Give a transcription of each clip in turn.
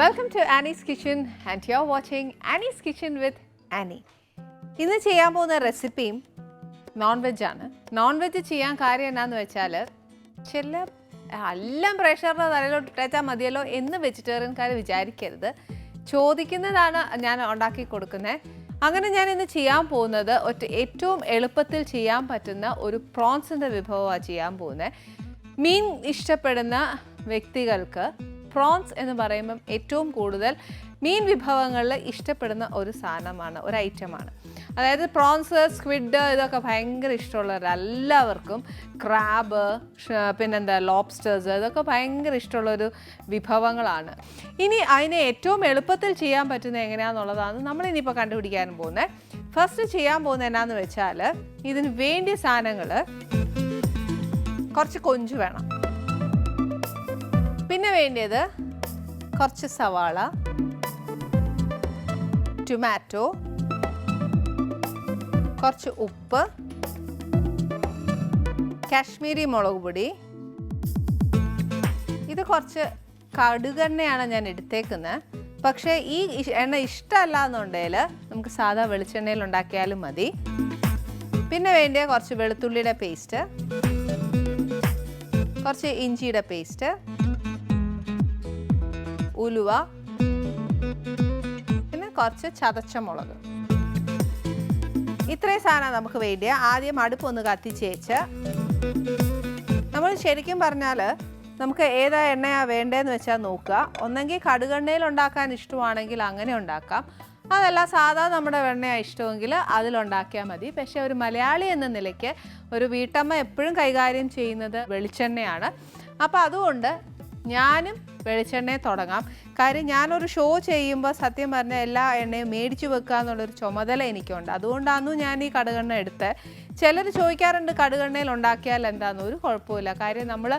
Welcome to Annie's Kitchen and you're watching Annie's Kitchen with Annie. ഇന്ന് ചെയ്യാൻ പോകുന്ന റെസിപ്പിയും non veg ആണ്. Non veg ചെയ്യാൻ കാര്യം എന്നാന്ന് വെച്ചാൽ എല്ലാം പ്രഷറിൻ്റെ തലയിലോട്ട് ഇട്ടേച്ചാൽ മതിയല്ലോ എന്ന് വെജിറ്റേറിയൻകാർ വിചാരിക്കരുത്. ചോദിക്കുന്നതാണ് ഞാൻ ഉണ്ടാക്കി കൊടുക്കുന്നത്. അങ്ങനെ ഞാൻ ഇന്ന് ചെയ്യാൻ പോകുന്നത് ഏറ്റവും എളുപ്പത്തിൽ ചെയ്യാൻ പറ്റുന്ന ഒരു പ്രോൺസിൻ്റെ വിഭവമാണ് ചെയ്യാൻ പോകുന്നത്. മീൻ ഇഷ്ടപ്പെടുന്ന വ്യക്തികൾക്ക് പ്രോൺസ് എന്ന് പറയുമ്പം ഏറ്റവും കൂടുതൽ മീൻ വിഭവങ്ങളിൽ ഇഷ്ടപ്പെടുന്ന ഒരു സാധനമാണ്, ഒരു ഐറ്റമാണ്. അതായത് പ്രോൺസ്, സ്ക്വിഡ് ഇതൊക്കെ ഭയങ്കര ഇഷ്ടമുള്ളവരെല്ലാവർക്കും, ക്രാബ്, പിന്നെന്താ ലോബ്സ്റ്റേഴ്സ്, ഇതൊക്കെ ഭയങ്കര ഇഷ്ടമുള്ളൊരു വിഭവങ്ങളാണ്. ഇനി അതിനെ ഏറ്റവും എളുപ്പത്തിൽ ചെയ്യാൻ പറ്റുന്നത് എങ്ങനെയാണെന്നുള്ളതാണ് നമ്മളിനിയിപ്പോൾ കണ്ടുപിടിക്കാൻ പോകുന്നത്. ഫസ്റ്റ് ചെയ്യാൻ പോകുന്നത് എന്നാന്ന് വെച്ചാൽ ഇതിന് വേണ്ടിയ സാധനങ്ങൾ കുറച്ച് കൊഞ്ച് വേണം. പിന്നെ വേണ്ടിയത് കുറച്ച് സവാള, ടൊമാറ്റോ, കുറച്ച് ഉപ്പ്, കാശ്മീരി മുളക് പൊടി. ഇത് കുറച്ച് കടുകെണ്ണയാണ് ഞാൻ എടുത്തേക്കുന്നത്. പക്ഷേ ഈ എണ്ണ ഇഷ്ടമല്ല എന്നുണ്ടെങ്കിൽ നമുക്ക് സാധാ വെളിച്ചെണ്ണയിൽ ഉണ്ടാക്കിയാലും മതി. പിന്നെ വേണ്ടിയ കുറച്ച് വെളുത്തുള്ളിയുടെ പേസ്റ്റ്, കുറച്ച് ഇഞ്ചിയുടെ പേസ്റ്റ്, ഉലുവ, പിന്നെ കുറച്ച് ചതച്ച മുളക്. ഇത്രയും സാധനം നമുക്ക് വേണ്ടിയ. ആദ്യം അടുപ്പൊന്ന് കത്തിച്ചേച്ച് നമ്മൾ ശരിക്കും പറഞ്ഞാൽ നമുക്ക് ഏതാ എണ്ണയാണ് വേണ്ടതെന്ന് വെച്ചാൽ നോക്കുക. ഒന്നെങ്കിൽ കടുകെണ്ണയിൽ ഉണ്ടാക്കാൻ ഇഷ്ടമാണെങ്കിൽ അങ്ങനെ ഉണ്ടാക്കാം. അതല്ല സാധാ നമ്മുടെ എണ്ണയാണ് ഇഷ്ടമെങ്കിൽ അതിലുണ്ടാക്കിയാൽ മതി. പക്ഷേ ഒരു മലയാളി എന്ന നിലയ്ക്ക് ഒരു വീട്ടമ്മ എപ്പോഴും കൈകാര്യം ചെയ്യുന്നത് വെളിച്ചെണ്ണയാണ്. അപ്പോൾ അതുകൊണ്ട് ഞാനും വെളിച്ചെണ്ണയെ തുടങ്ങാം. കാര്യം ഞാനൊരു ഷോ ചെയ്യുമ്പോൾ സത്യം പറഞ്ഞാൽ എല്ലാ എണ്ണയും മേടിച്ചു വെക്കുക എന്നുള്ളൊരു ചുമതല എനിക്കുണ്ട്. അതുകൊണ്ടാണ് ഞാൻ ഈ കടുകെണ്ണ എടുത്ത്. ചിലർ ചോദിക്കാറുണ്ട് കടുകെണ്ണയിൽ ഉണ്ടാക്കിയാൽ എന്താണെന്ന്. ഒരു കുഴപ്പമില്ല. കാര്യം നമ്മൾ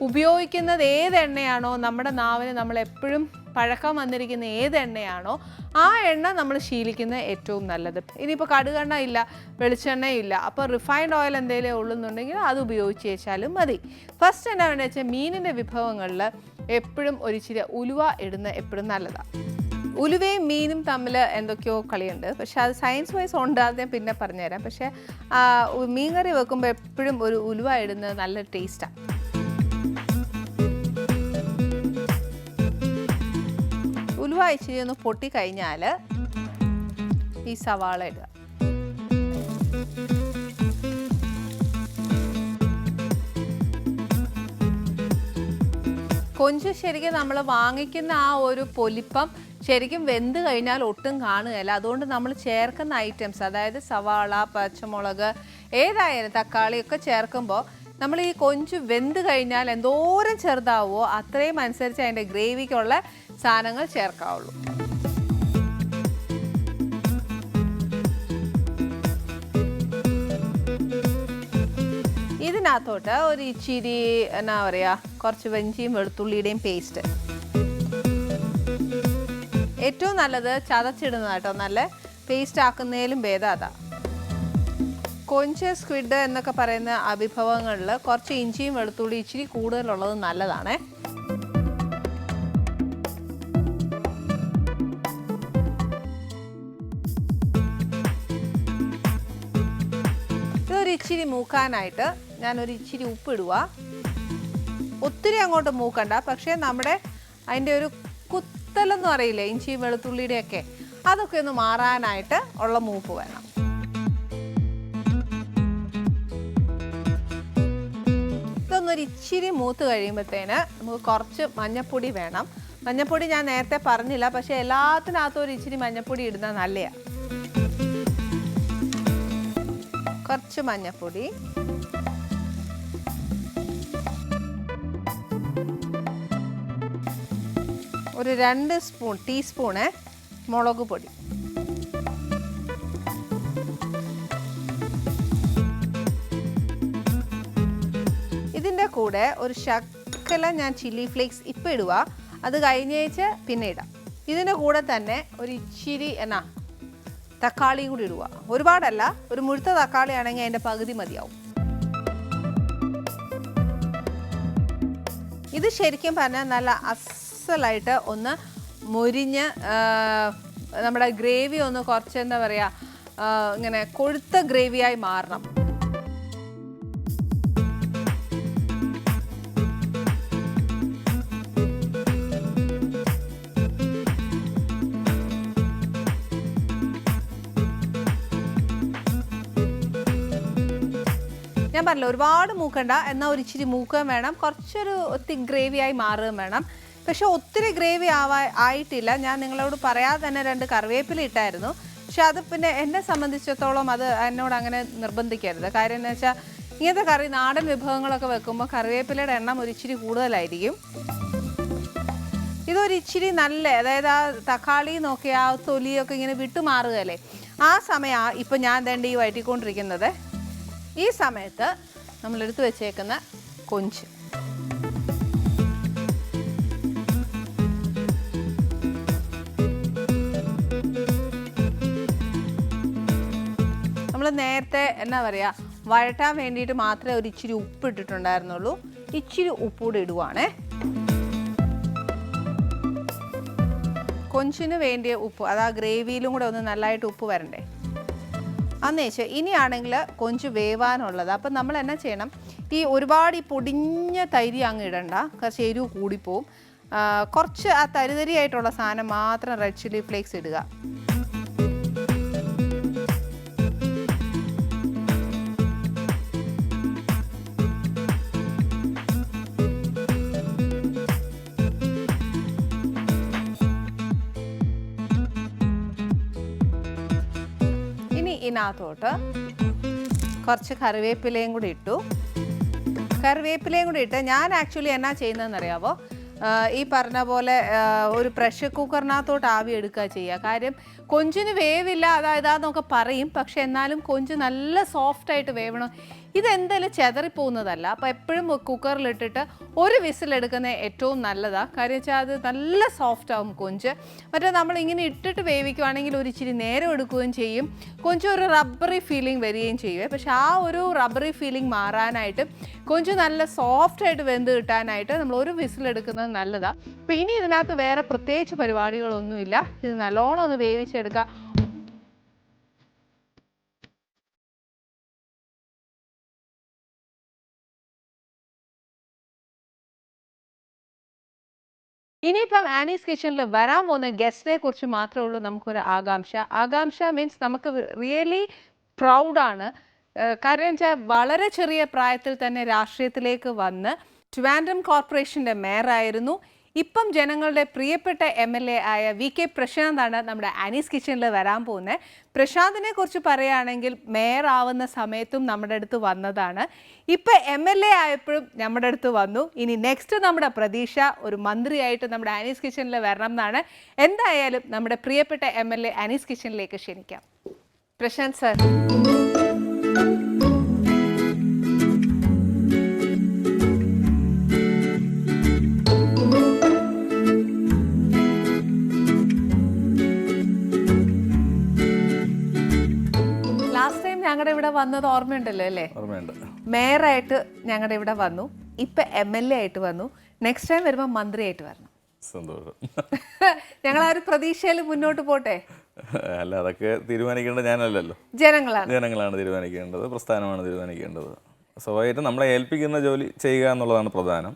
ഉപയോഗിക്കുന്നത് ഏത് എണ്ണയാണോ, നമ്മുടെ നാവിന് നമ്മളെപ്പോഴും പഴക്കം വന്നിരിക്കുന്ന ഏത് എണ്ണയാണോ ആ എണ്ണ നമ്മൾ ശീലിക്കുന്നത് ഏറ്റവും നല്ലത്. ഇനിയിപ്പോൾ കടുകെണ്ണ ഇല്ല, വെളിച്ചെണ്ണയും ഇല്ല, അപ്പോൾ റിഫൈൻഡ് ഓയിൽ എന്തെങ്കിലും ഉള്ളുന്നുണ്ടെങ്കിൽ അത് ഉപയോഗിച്ച് വെച്ചാലും മതി. ഫസ്റ്റ് എന്നാ വേണ്ടത് വെച്ചാൽ മീനിൻ്റെ വിഭവങ്ങളിൽ എപ്പോഴും ഒരിച്ചിരി ഉലുവ ഇടുന്ന എപ്പോഴും നല്ലതാണ്. ഉലുവയും മീനും തമ്മിൽ എന്തൊക്കെയോ കളിയുണ്ട്. പക്ഷെ അത് സയൻസ് വൈസ് ഉണ്ട്, അത് ഞാൻ പിന്നെ പറഞ്ഞുതരാം. പക്ഷേ മീൻ കറി വെക്കുമ്പോൾ എപ്പോഴും ഒരു ഉലുവ ഇടുന്നത് നല്ല ടേസ്റ്റാണ്. ഉലുവ ഇച്ചിരി ഒന്ന് പൊട്ടിക്കഴിഞ്ഞാൽ ഈ സവാള ഇടുക. കൊഞ്ച് ശരിക്കും നമ്മൾ വാങ്ങിക്കുന്ന ആ ഒരു പൊലിപ്പം ശരിക്കും വെന്ത് കഴിഞ്ഞാൽ ഒട്ടും കാണുകയില്ല. അതുകൊണ്ട് നമ്മൾ ചേർക്കുന്ന ഐറ്റംസ്, അതായത് സവാള, പച്ചമുളക്, ഏതായാലും തക്കാളിയൊക്കെ ചേർക്കുമ്പോൾ നമ്മൾ ഈ കൊഞ്ച് വെന്ത് കഴിഞ്ഞാൽ എന്തോരം ചെറുതാവുമോ അത്രയും അനുസരിച്ച് അതിൻ്റെ ഗ്രേവിക്കുള്ള സാധനങ്ങൾ ചേർക്കാവുള്ളൂ. ഇതിനകത്തോട്ട് ഒരു ഇച്ചിരി എന്നാ പറയുക, കുറച്ച് വെഞ്ചിയും വെളുത്തുള്ളിയുടെയും പേസ്റ്റ്. ഏറ്റവും നല്ലത് ചതച്ചിടുന്നതാട്ടോ, നല്ല പേസ്റ്റ് ആക്കുന്നതിലും ഭേദം അതാ. കൊഞ്ച്, സ്ക്വിഡ് എന്നൊക്കെ പറയുന്ന വിഭവങ്ങളിൽ കുറച്ച് ഇഞ്ചിയും വെളുത്തുള്ളി ഇച്ചിരി കൂടുതലുള്ളത് നല്ലതാണ്. ഇതൊരു ഇച്ചിരി മൂക്കാനായിട്ട് ഞാനൊരു ഇച്ചിരി ഉപ്പിടുക. ഒത്തിരി അങ്ങോട്ട് മൂക്കണ്ട, പക്ഷേ നമ്മുടെ അതിൻ്റെ ഒരു കുത്തലെന്ന് പറയില്ലേ ഇഞ്ചിയും വെളുത്തുള്ളിയുടെയൊക്കെ, അതൊക്കെ ഒന്ന് മാറാനായിട്ട് ഉള്ള മൂപ്പ് വേണം. ഇതൊന്നൊരു ഇച്ചിരി മൂത്ത് കഴിയുമ്പോഴത്തേന് നമുക്ക് കുറച്ച് മഞ്ഞൾപ്പൊടി വേണം. മഞ്ഞൾപ്പൊടി ഞാൻ നേരത്തെ പറഞ്ഞില്ല, പക്ഷേ എല്ലാത്തിനകത്തും ഒരു ഇച്ചിരി മഞ്ഞൾപ്പൊടി ഇടുന്നത് നല്ലതാണ്. കുറച്ച് മഞ്ഞൾപ്പൊടി, ഒരു 2 ടീസ്പൂണ് മുളക് പൊടി, ഇതിൻ്റെ കൂടെ ഒരു ശകലം ഞാൻ ചില്ലി ഫ്ലേക്സ് ഇപ്പം ഇടുക. അത് കഴിഞ്ഞേച്ച് പിന്നെ ഇടാം. ഇതിൻ്റെ കൂടെ തന്നെ ഒരു ഇച്ചിരി തക്കാളിയും കൂടി ഇടുക. ഒരുപാടല്ല, ഒരു മുഴുത്ത തക്കാളി ആണെങ്കിൽ അതിൻ്റെ പകുതി മതിയാവും. ഇത് ശരിക്കും പറഞ്ഞാൽ നല്ല അസലായിട്ട് ഒന്ന് മൊരിഞ്ഞ് നമ്മുടെ ഗ്രേവി ഒന്ന് കുറച്ച് എന്താ പറയുക ഇങ്ങനെ കൊഴുത്ത ഗ്രേവിയായി മാറണം. ഞാൻ പറഞ്ഞില്ല ഒരുപാട് മൂക്കണ്ട, എന്നാൽ ഒരു ഇച്ചിരി മൂക്കുകയും വേണം, കുറച്ചൊരു തിക്ക് ഗ്രേവിയായി മാറുകയും വേണം. പക്ഷെ ഒത്തിരി ഗ്രേവി ആയിട്ടില്ല. ഞാൻ നിങ്ങളോട് പറയാതെ തന്നെ 2 കറിവേപ്പില ഇട്ടായിരുന്നു. പക്ഷെ അത് പിന്നെ എന്നെ സംബന്ധിച്ചിടത്തോളം അത് എന്നോട് അങ്ങനെ നിർബന്ധിക്കരുത്. കാര്യം എന്ന് വെച്ചാൽ ഇങ്ങനത്തെ കറി നാടൻ വിഭവങ്ങളൊക്കെ വെക്കുമ്പോൾ കറിവേപ്പിലയുടെ എണ്ണം ഒരു ഇച്ചിരി കൂടുതലായിരിക്കും. ഇതൊരിച്ചിരി നല്ല, അതായത് ആ തക്കാളി നോക്കി ആ തൊലിയൊക്കെ ഇങ്ങനെ വിട്ടുമാറുകയല്ലേ, ആ സമയം ഇപ്പം ഞാൻ വേണ്ടി ഈ വഴറ്റിക്കൊണ്ടിരിക്കുന്നത്. ഈ സമയത്ത് നമ്മളെടുത്ത് വെച്ചേക്കുന്ന കൊഞ്ച് നമ്മൾ നേരത്തെ എന്നാ പറയുക വഴറ്റാൻ വേണ്ടിയിട്ട് മാത്രമേ ഒരു ഇച്ചിരി ഉപ്പ് ഇട്ടിട്ടുണ്ടായിരുന്നുള്ളൂ. ഇച്ചിരി ഉപ്പൂടെ ഇടുവാണേ. കൊഞ്ചിന് വേണ്ടിയ ഉപ്പ്, അത് ആ ഗ്രേവിയിലും കൂടെ ഒന്ന് നല്ലതായിട്ട് ഉപ്പ് വരണ്ടേ. അന്നേച്ച് ഇനിയാണെങ്കിൽ കൊഞ്ച് വേവാനുള്ളത്. അപ്പം നമ്മൾ എന്നാ ചെയ്യണം, ഈ ഒരുപാട് ഈ പൊടിഞ്ഞ തൈര് അങ്ങ് ഇടണ്ട, കുറച്ച് എരിവ് കൂടിപ്പോവും. കുറച്ച് ആ തരിതരിയായിട്ടുള്ള സാധനം മാത്രം റെഡ് ചില്ലി ഫ്ലേക്സ് ഇടുക. ഇതിനകത്തോട്ട് കുറച്ച് കറിവേപ്പിലയും കൂടി ഇട്ടു. കറിവേപ്പിലയും കൂടി ഇട്ട് ഞാൻ ആക്ച്വലി എന്നാ ചെയ്യുന്നതെന്ന് അറിയാമോ, ഈ പറഞ്ഞ പോലെ ഒരു പ്രഷർ കുക്കറിനകത്തോട്ട് ആവി എടുക്കുക ചെയ്യുക. കാര്യം കൊഞ്ചിന് വേവില്ല അതായതാന്നൊക്കെ പറയും, പക്ഷെ എന്നാലും കൊഞ്ച് നല്ല സോഫ്റ്റായിട്ട് വേവണം. ഇതെന്തായാലും ചെതറിപ്പോകുന്നതല്ല. അപ്പോൾ എപ്പോഴും കുക്കറിലിട്ടിട്ട് ഒരു വിസിലെടുക്കുന്നത് ഏറ്റവും നല്ലതാണ്. കാര്യം വെച്ചാൽ അത് നല്ല സോഫ്റ്റ് ആവും കൊഞ്ച്. മറ്റേ നമ്മളിങ്ങനെ ഇട്ടിട്ട് വേവിക്കുവാണെങ്കിൽ ഒരു ഇച്ചിരി നേരം എടുക്കുകയും ചെയ്യും, കൊഞ്ച് ഒരു റബ്ബറി ഫീലിംഗ് വരികയും ചെയ്യും. പക്ഷെ ആ ഒരു റബ്ബറി ഫീലിംഗ് മാറാനായിട്ട് കൊഞ്ച് നല്ല സോഫ്റ്റായിട്ട് വെന്ത് കിട്ടാനായിട്ട് നമ്മൾ ഒരു വിസിലെടുക്കുന്നത് നല്ലതാണ്. അപ്പോൾ ഇനി ഇതിനകത്ത് വേറെ പ്രത്യേകിച്ച് പരിപാടികളൊന്നുമില്ല. ഇത് നല്ലോണം ഒന്ന് വേവിച്ചെടുക്കുക. ഇനിയിപ്പം ആനീസ് കിച്ചണിൽ വരാൻ പോകുന്ന ഗസ്റ്റിനെ കുറിച്ച് മാത്രമേ ഉള്ളൂ നമുക്കൊരു ആകാംക്ഷ മീൻസ് നമുക്ക് റിയലി പ്രൗഡാണ്. കാരണം വെച്ചാൽ വളരെ ചെറിയ പ്രായത്തിൽ തന്നെ രാഷ്ട്രീയത്തിലേക്ക് വന്ന് ട്രിവാൻഡ്രം കോർപ്പറേഷൻ്റെ മേയറായിരുന്നു. ഇപ്പം ജനങ്ങളുടെ പ്രിയപ്പെട്ട MLA ആയ VK പ്രശാന്താണ് നമ്മുടെ ആനീസ് കിച്ചണിൽ വരാൻ പോകുന്നത്. പ്രശാന്തിനെ കുറിച്ച് പറയുകയാണെങ്കിൽ മേയർ ആവുന്ന സമയത്തും നമ്മുടെ അടുത്ത് വന്നതാണ്. ഇപ്പം MLA ആയപ്പോഴും നമ്മുടെ അടുത്ത് വന്നു. ഇനി നെക്സ്റ്റ് നമ്മുടെ പ്രതീക്ഷ ഒരു മന്ത്രിയായിട്ട് നമ്മുടെ ആനീസ് കിച്ചണിൽ വരണം എന്നാണ്. എന്തായാലും നമ്മുടെ പ്രിയപ്പെട്ട MLA ആനീസ് കിച്ചണിലേക്ക് ക്ഷണിക്കാം. പ്രശാന്ത് സർ. ഞങ്ങളുടെ ഇവിടെ വന്നത് ഓർമ്മയുണ്ടല്ലോ അല്ലേ? മേയറായിട്ട് ഞങ്ങളുടെ ഇവിടെ വന്നു, ഇപ്പൊ MLA ആയിട്ട് വന്നു, നെക്സ്റ്റ് ടൈം വരുമ്പോൾ മന്ത്രിയായിട്ട് വരണം. സന്തോഷം. ഞങ്ങൾ ആ ഒരു പ്രതീക്ഷയിൽ മുന്നോട്ട് പോട്ടെ. അല്ല, അതൊക്കെ തീരുമാനിക്കേണ്ടത് ഞാനല്ലല്ലോ, ജനങ്ങളാണ് തീരുമാനിക്കേണ്ടത്, പ്രസ്ഥാനമാണ് തീരുമാനിക്കേണ്ടത്. സ്വാഭാവികമായിട്ടും നമ്മളെ ഏൽപ്പിക്കുന്ന ജോലി ചെയ്യുക എന്നുള്ളതാണ് പ്രധാനം.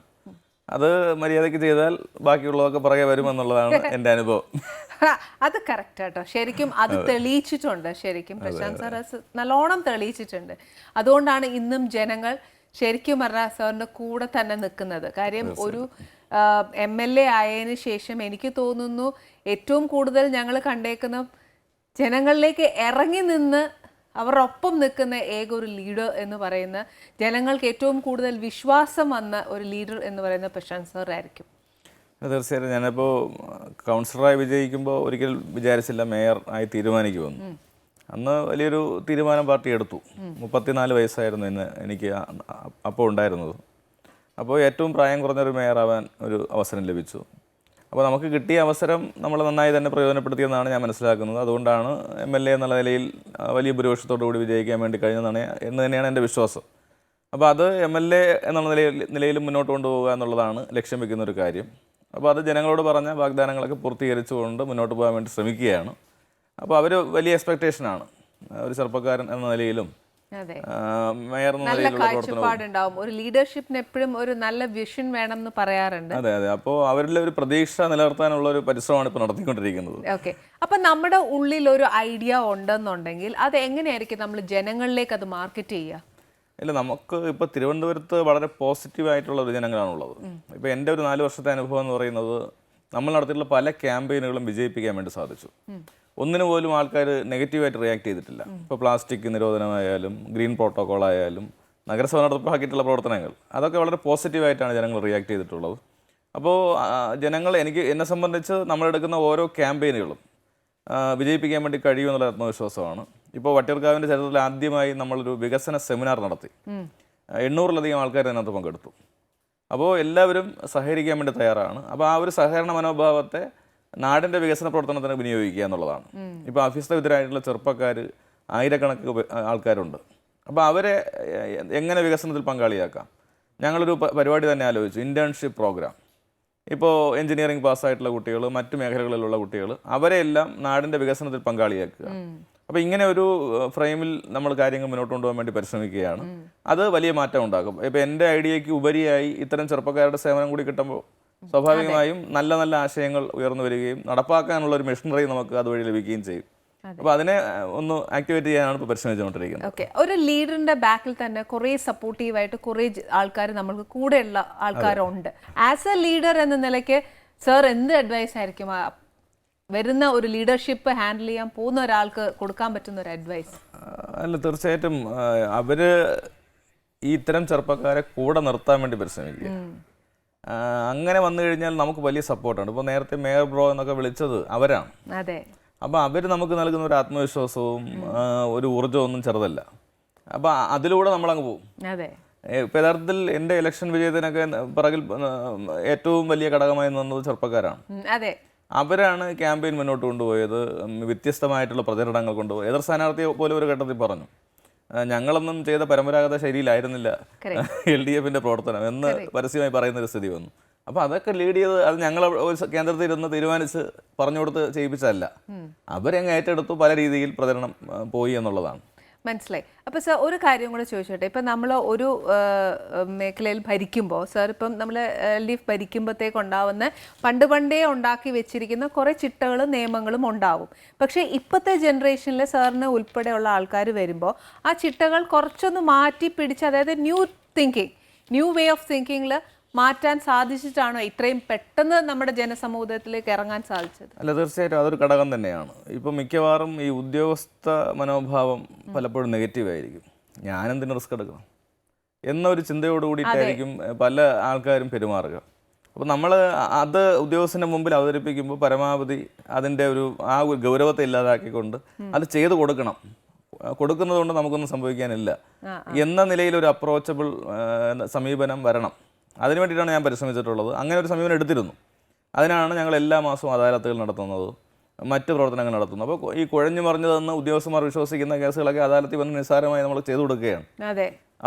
അത് മര്യാദയ്ക്ക് ചെയ്താൽ ബാക്കിയുള്ളതൊക്കെ പുറകെ വരുമെന്നുള്ളതാണ് എൻ്റെ അനുഭവം. അത് കറക്റ്റ് കേട്ടോ, ശരിക്കും അത് തെളിയിച്ചിട്ടുണ്ട്. ശരിക്കും പ്രശാന്ത് സാർ നല്ലോണം തെളിയിച്ചിട്ടുണ്ട്. അതുകൊണ്ടാണ് ഇന്നും ജനങ്ങൾ ശരിക്കും പറഞ്ഞാൽ സാറിൻ്റെ കൂടെ തന്നെ നിൽക്കുന്നത്. കാര്യം ഒരു MLA ആയതിനു ശേഷം എനിക്ക് തോന്നുന്നു ഏറ്റവും കൂടുതൽ ഞങ്ങൾ കണ്ടേക്കുന്ന ജനങ്ങളിലേക്ക് ഇറങ്ങി നിന്ന് അവരൊപ്പം നിൽക്കുന്ന ഏക ഒരു ലീഡർ എന്ന് പറയുന്ന, ജനങ്ങൾക്ക് ഏറ്റവും കൂടുതൽ വിശ്വാസം വന്ന ഒരു ലീഡർ എന്ന് പറയുന്ന പ്രശാന്ത് സാർ ആയിരിക്കും. തീർച്ചയായിട്ടും. ഞാനിപ്പോൾ കൗൺസിലറായി വിജയിക്കുമ്പോൾ ഒരിക്കൽ വിചാരിച്ചില്ല മേയർ ആയി തീരുമാനിക്കുമെന്ന്. അന്ന് വലിയൊരു തീരുമാനം പാർട്ടി എടുത്തു. 34 വയസ്സായിരുന്നു ഇന്ന് എനിക്ക് അപ്പോൾ ഉണ്ടായിരുന്നത്. അപ്പോൾ ഏറ്റവും പ്രായം കുറഞ്ഞൊരു മേയറാവാൻ ഒരു അവസരം ലഭിച്ചു. അപ്പോൾ നമുക്ക് കിട്ടിയ അവസരം നമ്മൾ നന്നായി തന്നെ പ്രയോജനപ്പെടുത്തിയെന്നാണ് ഞാൻ മനസ്സിലാക്കുന്നത്. അതുകൊണ്ടാണ് MLA എന്നുള്ള നിലയിൽ വലിയ ഭൂരിപക്ഷത്തോടു കൂടി വിജയിക്കാൻ വേണ്ടി കഴിഞ്ഞതെന്ന് തന്നെയാണ് എൻ്റെ വിശ്വാസം. അപ്പോൾ അത് MLA എന്നുള്ള നിലയിൽ മുന്നോട്ട് കൊണ്ടുപോകുക എന്നുള്ളതാണ് ലക്ഷ്യം വെക്കുന്ന ഒരു കാര്യം. അപ്പോൾ അത് ജനങ്ങളോട് പറഞ്ഞ വാഗ്ദാനങ്ങളൊക്കെ പൂർത്തീകരിച്ചുകൊണ്ട് മുന്നോട്ട് പോകാൻ വേണ്ടി ശ്രമിക്കുകയാണ്. അപ്പോൾ അവർ വലിയ എക്സ്പെക്റ്റേഷനാണ് ഒരു ചെറുപ്പക്കാരൻ എന്ന നിലയിലും അതെ, മേയർ എന്ന നല്ല നിലയിലുള്ള കാഴ്ചപ്പാടുണ്ടാവും. ഒരു ലീഡർഷിപ്പിന് എപ്പോഴും ഒരു നല്ല വിഷൻ വേണം എന്ന് പറയാറുണ്ട്. അതെ അതെ. അപ്പോൾ അവരിൽ ഒരു പ്രതീക്ഷ നിലനിർത്താനുള്ള ഒരു പരിശ്രമമാണ് ഇപ്പോൾ നടത്തിക്കൊണ്ടിരിക്കുന്നത്. ഓക്കെ, അപ്പൊ നമ്മുടെ ഉള്ളിൽ ഒരു ഐഡിയ ഉണ്ടെന്നുണ്ടെങ്കിൽ അത് എങ്ങനെയായിരിക്കും നമ്മൾ ജനങ്ങളിലേക്ക് അത് മാർക്കറ്റ് ചെയ്യുക? ഇല്ല, നമുക്ക് ഇപ്പോൾ തിരുവനന്തപുരത്ത് വളരെ പോസിറ്റീവായിട്ടുള്ള ഒരു ജനങ്ങളാണുള്ളത്. ഇപ്പോൾ എൻ്റെ ഒരു 4 വർഷത്തെ അനുഭവം എന്ന് പറയുന്നത് നമ്മൾ നടത്തിയിട്ടുള്ള പല ക്യാമ്പയിനുകളും വിജയിപ്പിക്കാൻ വേണ്ടി സാധിച്ചു. ഒന്നിനു പോലും ആൾക്കാർ നെഗറ്റീവായിട്ട് റിയാക്ട് ചെയ്തിട്ടില്ല. ഇപ്പോൾ പ്ലാസ്റ്റിക് നിരോധനമായാലും ഗ്രീൻ പ്രോട്ടോക്കോൾ ആയാലും നഗരസഭ നടപ്പാക്കിയിട്ടുള്ള പ്രവർത്തനങ്ങൾ അതൊക്കെ വളരെ പോസിറ്റീവായിട്ടാണ് ജനങ്ങൾ റിയാക്ട് ചെയ്തിട്ടുള്ളത്. അപ്പോൾ ജനങ്ങൾ എന്നെ സംബന്ധിച്ച് നമ്മളെടുക്കുന്ന ഓരോ ക്യാമ്പയിനുകളും വിജയിപ്പിക്കാൻ വേണ്ടി കഴിയുമെന്നുള്ള ആത്മവിശ്വാസമാണ്. ഇപ്പോൾ വട്ടിയൂർക്കാവിൻ്റെ ചരിത്രത്തിൽ ആദ്യമായി നമ്മളൊരു വികസന സെമിനാർ നടത്തി. 800-ലധികം ആൾക്കാർ അതിനകത്ത് പങ്കെടുത്തു. അപ്പോൾ എല്ലാവരും സഹകരിക്കാൻ വേണ്ടി തയ്യാറാണ്. അപ്പോൾ ആ ഒരു സഹകരണ മനോഭാവത്തെ നാടിൻ്റെ വികസന പ്രവർത്തനത്തിന് വിനിയോഗിക്കുക എന്നുള്ളതാണ്. ഇപ്പോൾ അഭ്യസ്തവിദ്യരായിട്ടുള്ള ചെറുപ്പക്കാർ ആയിരക്കണക്കിന് ആൾക്കാരുണ്ട്. അപ്പോൾ അവരെ എങ്ങനെ വികസനത്തിൽ പങ്കാളിയാക്കാം? ഞങ്ങളൊരു പരിപാടി തന്നെ ആലോചിച്ചു, ഇൻറ്റേൺഷിപ്പ് പ്രോഗ്രാം. ഇപ്പോൾ എഞ്ചിനീയറിംഗ് പാസ്സായിട്ടുള്ള കുട്ടികൾ, മറ്റു മേഖലകളിലുള്ള കുട്ടികൾ, അവരെല്ലാം നാടിൻ്റെ വികസനത്തിൽ പങ്കാളിയാക്കുക. അപ്പോൾ ഇങ്ങനെ ഒരു ഫ്രെയിമിൽ നമ്മൾ കാര്യങ്ങൾ മുന്നോട്ട് കൊണ്ടുപോകാൻ വേണ്ടി പരിശ്രമിക്കുകയാണ്. അത് വലിയ മാറ്റം ഉണ്ടാക്കും. ഇപ്പോൾ എൻ്റെ ഐഡിയയ്ക്ക് ഉപരിയായി ഇത്തരം ചെറുപ്പക്കാരുടെ സേവനം കൂടി കിട്ടുമ്പോൾ സ്വാഭാവികമായും നല്ല നല്ല ആശയങ്ങൾ ഉയർന്നു വരികയും നടപ്പാക്കാനുള്ള ഒരു മെഷീനറി നമുക്ക് അതുവഴി ലഭിക്കുകയും ചെയ്യും. അപ്പോൾ അതിനെ ഒന്ന് ആക്ടിവേറ്റ് ചെയ്യാനാണ് ഇപ്പോൾ പരിശ്രമിച്ചുകൊണ്ടിരിക്കുന്നത്. ഓക്കെ, ഒരു ലീഡറിന്റെ ബാക്കിൽ തന്നെ കുറേ സപ്പോർട്ടീവായിട്ട് കുറേ ആൾക്കാർ നമ്മൾക്ക് കൂടെയുള്ള ആൾക്കാരുണ്ട്. ആസ് എ ലീഡർ എന്ന നിലയ്ക്ക് സർ എന്ത് അഡ്വൈസ് ആയിരിക്കും വരുന്ന ഒരു ലീഡർഷിപ്പ് ഹാൻഡിൽ ചെയ്യാൻ പോകുന്ന ഒരാൾക്ക് കൊടുക്കാൻ പറ്റുന്ന ഒരു അഡ്വൈസ്? അല്ല, തീർച്ചയായിട്ടും അവർ ഈ ഇത്തരം ചെറുപ്പക്കാരെ കൂടെ നിർത്താൻ വേണ്ടി പരിശ്രമിക്കുക. അങ്ങനെ വന്നു കഴിഞ്ഞാൽ നമുക്ക് വലിയ സപ്പോർട്ടാണ്. ഇപ്പോൾ നേരത്തെ മേയർ ബ്രോ എന്നൊക്കെ വിളിച്ചത് അവരാണ്. അതെ. അപ്പോൾ അവർ നമുക്ക് നൽകുന്ന ഒരു ആത്മവിശ്വാസവും ഒരു ഊർജ്ജവും ഒന്നും ചെറുതല്ല. അപ്പോൾ അതിലൂടെ നമ്മളങ്ങ് പോകും. അതെ. ഇപ്പോൾ യഥാർത്ഥത്തിൽ എൻ്റെ ഇലക്ഷൻ വിജയത്തിനൊക്കെ പിറകിൽ ഏറ്റവും വലിയ ഘടകമായി നിന്നത് ചെറുപ്പക്കാരാണ്. അതെ. അവരാണ് ക്യാമ്പയിൻ മുന്നോട്ട് കൊണ്ടുപോയത്, വ്യത്യസ്തമായിട്ടുള്ള പ്രചരണങ്ങൾ കൊണ്ടുപോയി. എതിർ സ്ഥാനാർത്ഥിയെ പോലും ഒരു ഘട്ടത്തിൽ പറഞ്ഞു, ഞങ്ങളൊന്നും ചെയ്ത പരമ്പരാഗത ശൈലിയിലായിരുന്നില്ല LDFന്റെ പ്രവർത്തനം എന്ന് പരസ്യമായി പറയുന്നൊരു സ്ഥിതി വന്നു. അപ്പോൾ അതൊക്കെ ലീഡ് ചെയ്ത് അത് ഞങ്ങൾ കേന്ദ്രത്തിൽ ഇരുന്ന് തീരുമാനിച്ച് പറഞ്ഞു കൊടുത്ത് ചെയ്യിപ്പിച്ചതല്ല, അവരങ്ങ് ഏറ്റെടുത്തു. പല രീതിയിൽ പ്രചരണം പോയി എന്നുള്ളതാണ്. മനസ്സിലായി. അപ്പോൾ സാർ ഒരു കാര്യം കൂടെ ചോദിച്ചോട്ടെ. ഇപ്പം നമ്മൾ ഒരു മേഖലയിൽ ഭരിക്കുമ്പോൾ, സാർ ഇപ്പം നമ്മൾ LDF ഭരിക്കുമ്പോഴത്തേക്കുണ്ടാവുന്ന പണ്ടേ ഉണ്ടാക്കി വെച്ചിരിക്കുന്ന കുറേ ചിട്ടകളും നിയമങ്ങളും ഉണ്ടാവും. പക്ഷേ ഇപ്പോഴത്തെ ജനറേഷനിൽ സാറിന് ഉൾപ്പെടെയുള്ള ആൾക്കാർ വരുമ്പോൾ ആ ചിട്ടകൾ കുറച്ചൊന്ന് മാറ്റി പിടിച്ച്, അതായത് ന്യൂ വേ ഓഫ് തിങ്കിങ്ങിൽ മാറ്റാൻ സാധിച്ചിട്ടാണോ ഇത്രയും പെട്ടെന്ന് നമ്മുടെ ജനസമൂഹത്തിലേക്ക് ഇറങ്ങാൻ സാധിച്ചത്? അല്ല, തീർച്ചയായിട്ടും അതൊരു ഘടകം തന്നെയാണ്. ഇപ്പം മിക്കവാറും ഈ ഉദ്യോഗസ്ഥ മനോഭാവം പലപ്പോഴും നെഗറ്റീവായിരിക്കും. ഞാനെന്തിന് റിസ്ക് എടുക്കണം എന്നൊരു ചിന്തയോട് കൂടിയിട്ടായിരിക്കും പല ആൾക്കാരും പെരുമാറുക. അപ്പോൾ നമ്മൾ അത് ഉദ്യോഗസ്ഥൻ്റെ മുമ്പിൽ അവതരിപ്പിക്കുമ്പോൾ പരമാവധി അതിൻ്റെ ആ ഒരു ഗൗരവത്തെ ഇല്ലാതാക്കിക്കൊണ്ട് അത് ചെയ്തു കൊടുക്കുന്നത് കൊണ്ട് നമുക്കൊന്നും സംഭവിക്കാനില്ല എന്ന നിലയിൽ ഒരു അപ്രോച്ചബിൾ സമീപനം വരണം. അതിനു വേണ്ടിയിട്ടാണ് ഞാൻ പരിശ്രമിച്ചിട്ടുള്ളത്. അങ്ങനെ ഒരു സമീപനം എടുത്തിരുന്നു. അതിനാണ് ഞങ്ങൾ എല്ലാ മാസവും അദാലത്തുകൾ നടത്തുന്നത്, മറ്റ് പ്രവർത്തനങ്ങൾ നടത്തുന്നത്. അപ്പോൾ ഈ കുഴഞ്ഞു മറിഞ്ഞതെന്ന് ഉദ്യോഗസ്ഥന്മാർ വിശ്വസിക്കുന്ന കേസുകളൊക്കെ അദാലത്തിൽ വന്ന് നിസ്സാരമായി നമ്മൾ ചെയ്തു കൊടുക്കുകയാണ്.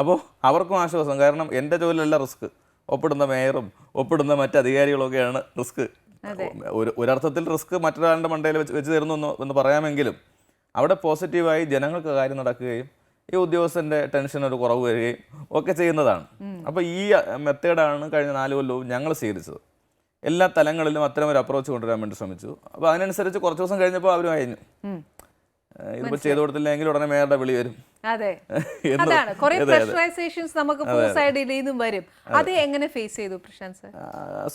അപ്പോൾ അവർക്കും ആശ്വാസം. കാരണം എൻ്റെ ജോലിയല്ല റിസ്ക്, ഒപ്പിടുന്ന മേയറും ഒപ്പിടുന്ന മറ്റ് അധികാരികളൊക്കെയാണ് റിസ്ക്. ഒരർത്ഥത്തിൽ റിസ്ക് മറ്റൊരാളുടെ മണ്ടയിൽ വെച്ച് തരുന്നു എന്ന് പറയാമെങ്കിലും അവിടെ പോസിറ്റീവായി ജനങ്ങൾക്ക് കാര്യം നടക്കുകയും ഈ ഉദ്യോഗസ്ഥൻ്റെ ടെൻഷൻ ഒരു കുറവ് വരികയും ഒക്കെ ചെയ്യുന്നതാണ്. അപ്പോൾ ഈ മെത്തേഡാണ് കഴിഞ്ഞ 4 കൊല്ലവും ഞങ്ങൾ സ്വീകരിച്ചത്. എല്ലാ തലങ്ങളിലും അത്തരം ഒരു അപ്രോച്ച് കൊണ്ടുവരാൻ വേണ്ടി ശ്രമിച്ചു. അപ്പോൾ അതിനനുസരിച്ച് കുറച്ച് ദിവസം കഴിഞ്ഞപ്പോൾ അവരും അയഞ്ഞു, ഇതിപ്പോൾ ചെയ്തു കൊടുത്തില്ലെങ്കിൽ ഉടനെ മേയറുടെ വിളി വരും.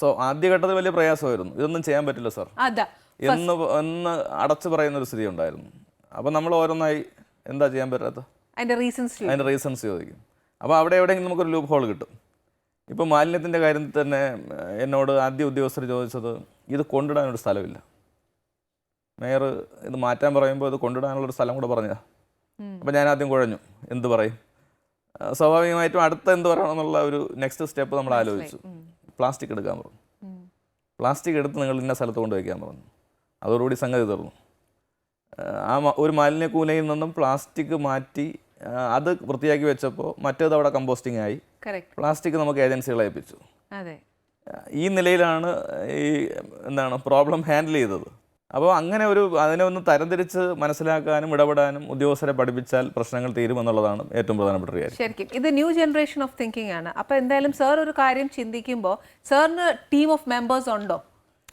സോ ആദ്യഘട്ടത്തിൽ വലിയ പ്രയാസമായിരുന്നു, ഇതൊന്നും ചെയ്യാൻ പറ്റില്ല സാർ എന്ന് അടച്ചു പറയുന്ന ഒരു സ്ഥിതി ഉണ്ടായിരുന്നു. അപ്പോൾ നമ്മൾ ഓരോന്നായി എന്താ ചെയ്യാൻ പറ്റാത്ത അതിൻ്റെ റീസൺസ് ചോദിക്കും. അപ്പോൾ അവിടെ എവിടെയെങ്കിലും നമുക്കൊരു ലൂപ്പ് ഹോൾ കിട്ടും. ഇപ്പോൾ മാലിന്യത്തിൻ്റെ കാര്യത്തിൽ തന്നെ എന്നോട് ആദ്യ ഉദ്യോഗസ്ഥർ ചോദിച്ചത്, ഇത് കൊണ്ടിടാനൊരു സ്ഥലമില്ല. മേയർ ഇത് മാറ്റാൻ പറയുമ്പോൾ ഇത് കൊണ്ടിടാനുള്ളൊരു സ്ഥലം കൂടെ പറഞ്ഞതാണ്. അപ്പോൾ ഞാൻ ആദ്യം കുഴഞ്ഞു, എന്ത് പറയും? സ്വാഭാവികമായിട്ടും അടുത്ത എന്ത് പറയണമെന്നുള്ള ഒരു നെക്സ്റ്റ് സ്റ്റെപ്പ് നമ്മൾ ആലോചിച്ചു. പ്ലാസ്റ്റിക് എടുക്കാൻ പറഞ്ഞു. പ്ലാസ്റ്റിക് എടുത്ത് നിങ്ങൾ ഇന്ന സ്ഥലത്ത് കൊണ്ട് വയ്ക്കാൻ പറഞ്ഞു. അതോടുകൂടി സംഗതി തീർന്നു. ഒരു മാലിന്യക്കൂലയിൽ നിന്നും പ്ലാസ്റ്റിക് മാറ്റി അത് വൃത്തിയാക്കി വെച്ചപ്പോൾ മറ്റേത് അവിടെ കമ്പോസ്റ്റിംഗ് ആയി. പ്ലാസ്റ്റിക് നമുക്ക് ഏജൻസികളെ ഏൽപ്പിച്ചു. ഈ നിലയിലാണ് ഈ എന്താണ് പ്രോബ്ലം ഹാൻഡിൽ ചെയ്തത്. അപ്പോൾ അങ്ങനെ അതിനെ ഒന്ന് തരംതിരിച്ച് മനസ്സിലാക്കാനും ഇടപെടാനും ഉദ്യോഗസ്ഥരെ പഠിപ്പിച്ചാൽ പ്രശ്നങ്ങൾ തീരുമെന്നുള്ളതാണ് ഏറ്റവും പ്രധാനപ്പെട്ട കാര്യം. ശരിക്കും ഇത് ന്യൂ ജനറേഷൻ ഓഫ് തിങ്കിങ് ആണ്. അപ്പോൾ എന്തായാലും സാർ ഒരു കാര്യം ചിന്തിക്കുമ്പോൾ സാറിന് ടീം ഓഫ് മെമ്പേഴ്സ് ഉണ്ടോ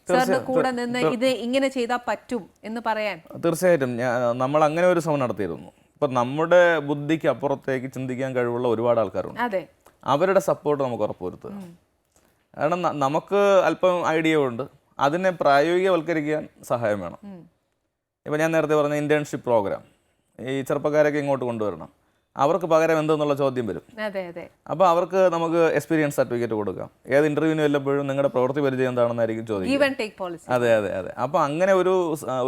സാറിന്റെ കൂടെ നിന്ന് ഇത് ഇങ്ങനെ ചെയ്താൽ പറ്റും എന്ന് പറയാൻ? തീർച്ചയായിട്ടും നമ്മൾ അങ്ങനെ ഒരു ശ്രമം നടത്തിയിരുന്നു. ഇപ്പം നമ്മുടെ ബുദ്ധിക്ക് അപ്പുറത്തേക്ക് ചിന്തിക്കാൻ കഴിവുള്ള ഒരുപാട് ആൾക്കാരുണ്ട്. അതെ, അവരുടെ സപ്പോർട്ട് നമുക്ക് ഉറപ്പുവരുത്തുക. കാരണം നമുക്ക് അല്പം ഐഡിയ ഉണ്ട്, അതിനെ പ്രായോഗികവൽക്കരിക്കാൻ സഹായം വേണം. ഇപ്പം ഞാൻ നേരത്തെ പറഞ്ഞ ഇന്റേൺഷിപ്പ് പ്രോഗ്രാം ഈ ചെറുപ്പക്കാരൊക്കെ ഇങ്ങോട്ട് കൊണ്ടുവരണം. അവർക്ക് പകരം എന്തെന്നുള്ള ചോദ്യം വരും. അപ്പോൾ അവർക്ക് നമുക്ക് എക്സ്പീരിയൻസ് സർട്ടിഫിക്കറ്റ് കൊടുക്കാം. ഏത് ഇന്റർവ്യൂവിന് വല്ലപ്പോഴും നിങ്ങളുടെ പ്രവൃത്തി പരിചയം എന്താണെന്നായിരിക്കും ചോദിക്കും. അതെ. അപ്പോൾ അങ്ങനെ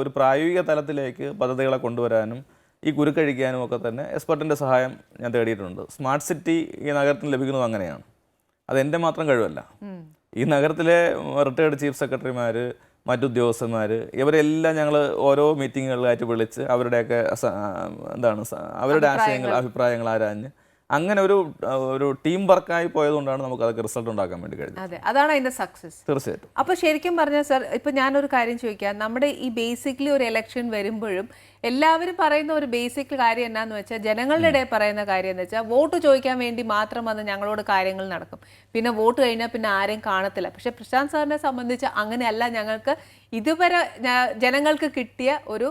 ഒരു പ്രായോഗിക തലത്തിലേക്ക് പദ്ധതികളെ കൊണ്ടുവരാനും ഈ കുരുക്കഴിക്കാനും ഒക്കെ തന്നെ എക്സ്പെർട്ടിൻ്റെ സഹായം ഞാൻ തേടിയിട്ടുണ്ട്. സ്മാർട്ട് സിറ്റി ഈ നഗരത്തിന് ലഭിക്കുന്നത് അങ്ങനെയാണ്. അതെൻ്റെ മാത്രം കഴിവല്ല. ഈ നഗരത്തിലെ റിട്ടയർഡ് ചീഫ് സെക്രട്ടറിമാർ, മറ്റുദ്യോഗസ്ഥന്മാർ, ഇവരെല്ലാം ഞങ്ങൾ ഓരോ മീറ്റിങ്ങുകളിലായിട്ട് വിളിച്ച് അവരുടെയൊക്കെ അവരുടെ അഭിപ്രായങ്ങൾ ആരാഞ്ഞ് അങ്ങനെ ഒരു ടീം വർക്കായി പോയതുകൊണ്ടാണ് നമുക്ക് അതൊക്കെ റിസൾട്ട് ഉണ്ടാക്കാൻ വേണ്ടി കഴിഞ്ഞത്. അതാണ് അതിന്റെ സക്സസ്. തീർച്ചയായിട്ടും. അപ്പോൾ ശരിക്കും പറഞ്ഞാൽ സാർ, ഇപ്പൊ ഞാനൊരു കാര്യം ചോദിക്കാം. നമ്മുടെ ഈ ബേസിക്കലി ഒരു ഇലക്ഷൻ വരുമ്പോഴും എല്ലാവരും പറയുന്ന ഒരു ബേസിക് കാര്യം എന്നാന്ന് വെച്ചാൽ, ജനങ്ങളുടെ ഇടയിൽ പറയുന്ന കാര്യം എന്ന് വെച്ചാൽ, വോട്ട് ചോദിക്കാൻ വേണ്ടി മാത്രം വന്ന് ഞങ്ങളോട് കാര്യങ്ങൾ നടക്കും, പിന്നെ വോട്ട് കഴിഞ്ഞാൽ പിന്നെ ആരെയും കാണത്തില്ല. പക്ഷെ പ്രശാന്ത് സാറിനെ സംബന്ധിച്ച് അങ്ങനെയല്ല. ഞങ്ങൾക്ക് ഇതുവരെ ജനങ്ങൾക്ക് കിട്ടിയ ഒരു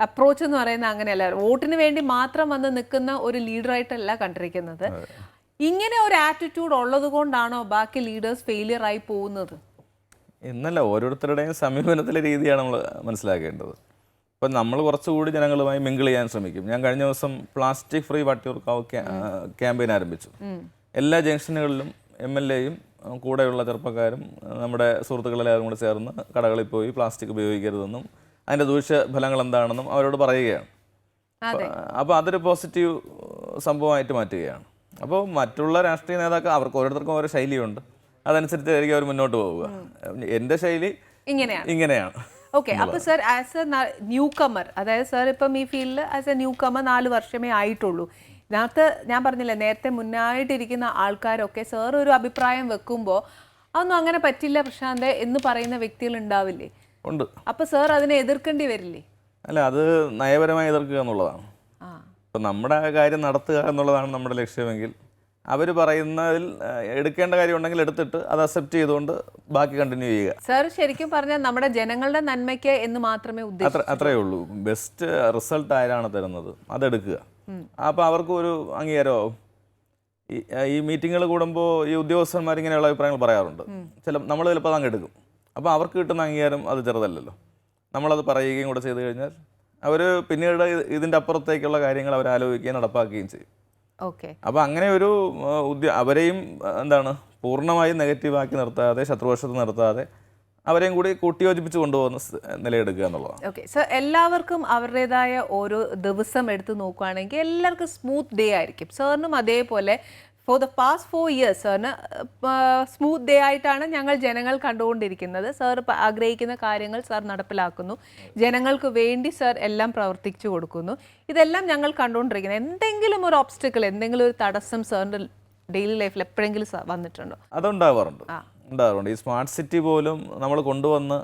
അപ്രോച്ച് എന്ന് പറയുന്നത് അങ്ങനെയല്ല. വോട്ടിന് വേണ്ടി മാത്രം വന്ന് നിൽക്കുന്ന ഒരു ലീഡറായിട്ടല്ല കണ്ടിരിക്കുന്നത്. ഇങ്ങനെ ഒരു ആറ്റിറ്റ്യൂഡ് ഉള്ളത് കൊണ്ടാണോ ബാക്കി ലീഡേഴ്സ് ഫെയിലിയർ ആയി പോകുന്നത്? എന്നല്ല, ഓരോരുത്തരുടെയും സമീപനത്തിലെ രീതിയാണ് നമ്മൾ മനസ്സിലാക്കേണ്ടത്. ഇപ്പം നമ്മൾ കുറച്ചുകൂടി ജനങ്ങളുമായി മിങ്കിൾ ചെയ്യാൻ ശ്രമിക്കും. ഞാൻ കഴിഞ്ഞ ദിവസം പ്ലാസ്റ്റിക് ഫ്രീ വട്ടിയൂർക്കാവ് ക്യാമ്പയിൻ ആരംഭിച്ചു. എല്ലാ ജംഗ്ഷനുകളിലും MLAയും കൂടെയുള്ള ചെറുപ്പക്കാരും നമ്മുടെ സുഹൃത്തുക്കളെല്ലാവരും കൂടെ ചേർന്ന് കടകളിൽ പോയി പ്ലാസ്റ്റിക് ഉപയോഗിക്കരുതെന്നും അതിൻ്റെ ദൂഷ്യഫലങ്ങൾ എന്താണെന്നും അവരോട് പറയുകയാണ്. അപ്പോൾ അതൊരു പോസിറ്റീവ് സംഭവമായിട്ട് മാറ്റുകയാണ്. അപ്പോൾ മറ്റുള്ള രാഷ്ട്രീയ നേതാക്കൾ അവർക്ക് ഓരോരുത്തർക്കും ഓരോ ശൈലിയുണ്ട്, അതനുസരിച്ചായിരിക്കും അവർ മുന്നോട്ട് പോവുക. എൻ്റെ ശൈലി ഇങ്ങനെയാണ്. ഓക്കെ. അപ്പോൾ സർ, ആസ് എ ന്യൂ കമർ, അതായത് സർ ഇപ്പം ഈ ഫീൽഡിൽ ആസ് എ ന്യൂ കമർ 4 വർഷമേ ആയിട്ടുള്ളൂ. ഇതിനകത്ത് ഞാൻ പറഞ്ഞില്ലേ, നേരത്തെ മുന്നായിട്ടിരിക്കുന്ന ആൾക്കാരൊക്കെ സാർ ഒരു അഭിപ്രായം വെക്കുമ്പോൾ അതൊന്നും അങ്ങനെ പറ്റില്ല പ്രശാന്ത് എന്ന് പറയുന്ന വ്യക്തികൾ ഉണ്ടാവില്ലേ? ഉണ്ട്. അപ്പോൾ സാർ അതിനെ എതിർക്കേണ്ടി വരില്ലേ? അല്ല, അത് നയപരമായി എതിർക്കുക എന്നുള്ളതാണ്. ഇപ്പം നമ്മുടെ കാര്യം നടത്തുക എന്നുള്ളതാണ് നമ്മുടെ ലക്ഷ്യമെങ്കിൽ അവർ പറയുന്നതിൽ എടുക്കേണ്ട കാര്യം ഉണ്ടെങ്കിൽ എടുത്തിട്ട് അത് അക്സെപ്റ്റ് ചെയ്തുകൊണ്ട് ബാക്കി കണ്ടിന്യൂ ചെയ്യുക. സാർ ശരിക്കും പറഞ്ഞാൽ നമ്മുടെ ജനങ്ങളുടെ നന്മയ്ക്ക് എന്ന് മാത്രമേ ഉദ്ദേശിക്കൂ. അത്രയേ ഉള്ളൂ. ബെസ്റ്റ് റിസൾട്ട് ആരാണ് തരുന്നത് അതെടുക്കുക. അപ്പോൾ അവർക്ക് ഒരു അംഗീകാരമാവും. ഈ മീറ്റിങ്ങുകൾ കൂടുമ്പോൾ ഈ ഉദ്യോഗസ്ഥന്മാർ ഇങ്ങനെയുള്ള അഭിപ്രായങ്ങൾ പറയാറുണ്ട്. നമ്മൾ ചിലപ്പോൾ അതങ്ങ് എടുക്കും. അപ്പോൾ അവർക്ക് കിട്ടുന്ന അംഗീകാരം അത് ചെറുതല്ലല്ലോ. നമ്മളത് പറയുകയും കൂടെ ചെയ്ത് കഴിഞ്ഞാൽ അവർ പിന്നീട് ഇതിൻ്റെ അപ്പുറത്തേക്കുള്ള കാര്യങ്ങൾ അവർ ആലോചിക്കുകയും നടപ്പാക്കുകയും ചെയ്യും. അപ്പോൾ അങ്ങനെ ഒരു അവരെയും പൂർണ്ണമായും നെഗറ്റീവാക്കി നിർത്താതെ, ശത്രുപക്ഷത്ത് നിർത്താതെ അവരെയും കൂടി കൂട്ടിയോജിപ്പിച്ച് കൊണ്ടുപോകുന്ന നിലയെടുക്കുക എന്നുള്ളതാണ്. ഓക്കെ സർ, എല്ലാവർക്കും അവരുടേതായ ഓരോ ദിവസം എടുത്ത് നോക്കുകയാണെങ്കിൽ എല്ലാവർക്കും സ്മൂത്ത് ഡേ ആയിരിക്കും. സാറിനും അതേപോലെ ഫോർ ദ പാസ്റ്റ് 4 years സാറിന് സ്മൂത്ത് ഡേ ആയിട്ടാണ് ഞങ്ങൾ ജനങ്ങൾ കണ്ടുകൊണ്ടിരിക്കുന്നത്. സാർ ആഗ്രഹിക്കുന്ന കാര്യങ്ങൾ സാർ നടപ്പിലാക്കുന്നു, ജനങ്ങൾക്ക് വേണ്ടി സാർ എല്ലാം പ്രവർത്തിച്ചു കൊടുക്കുന്നു. ഇതെല്ലാം ഞങ്ങൾ കണ്ടുകൊണ്ടിരിക്കുന്നത്. എന്തെങ്കിലും ഒരു ഓബ്സ്റ്റക്കിൾ, എന്തെങ്കിലും ഒരു തടസ്സം സാറിൻ്റെ ഡെയിലി ലൈഫിൽ എപ്പോഴെങ്കിലും വന്നിട്ടുണ്ടോ? അതുണ്ടാവാറുണ്ട്. ഈ സ്മാർട്ട് സിറ്റി പോലും നമ്മൾ കൊണ്ടുവന്ന്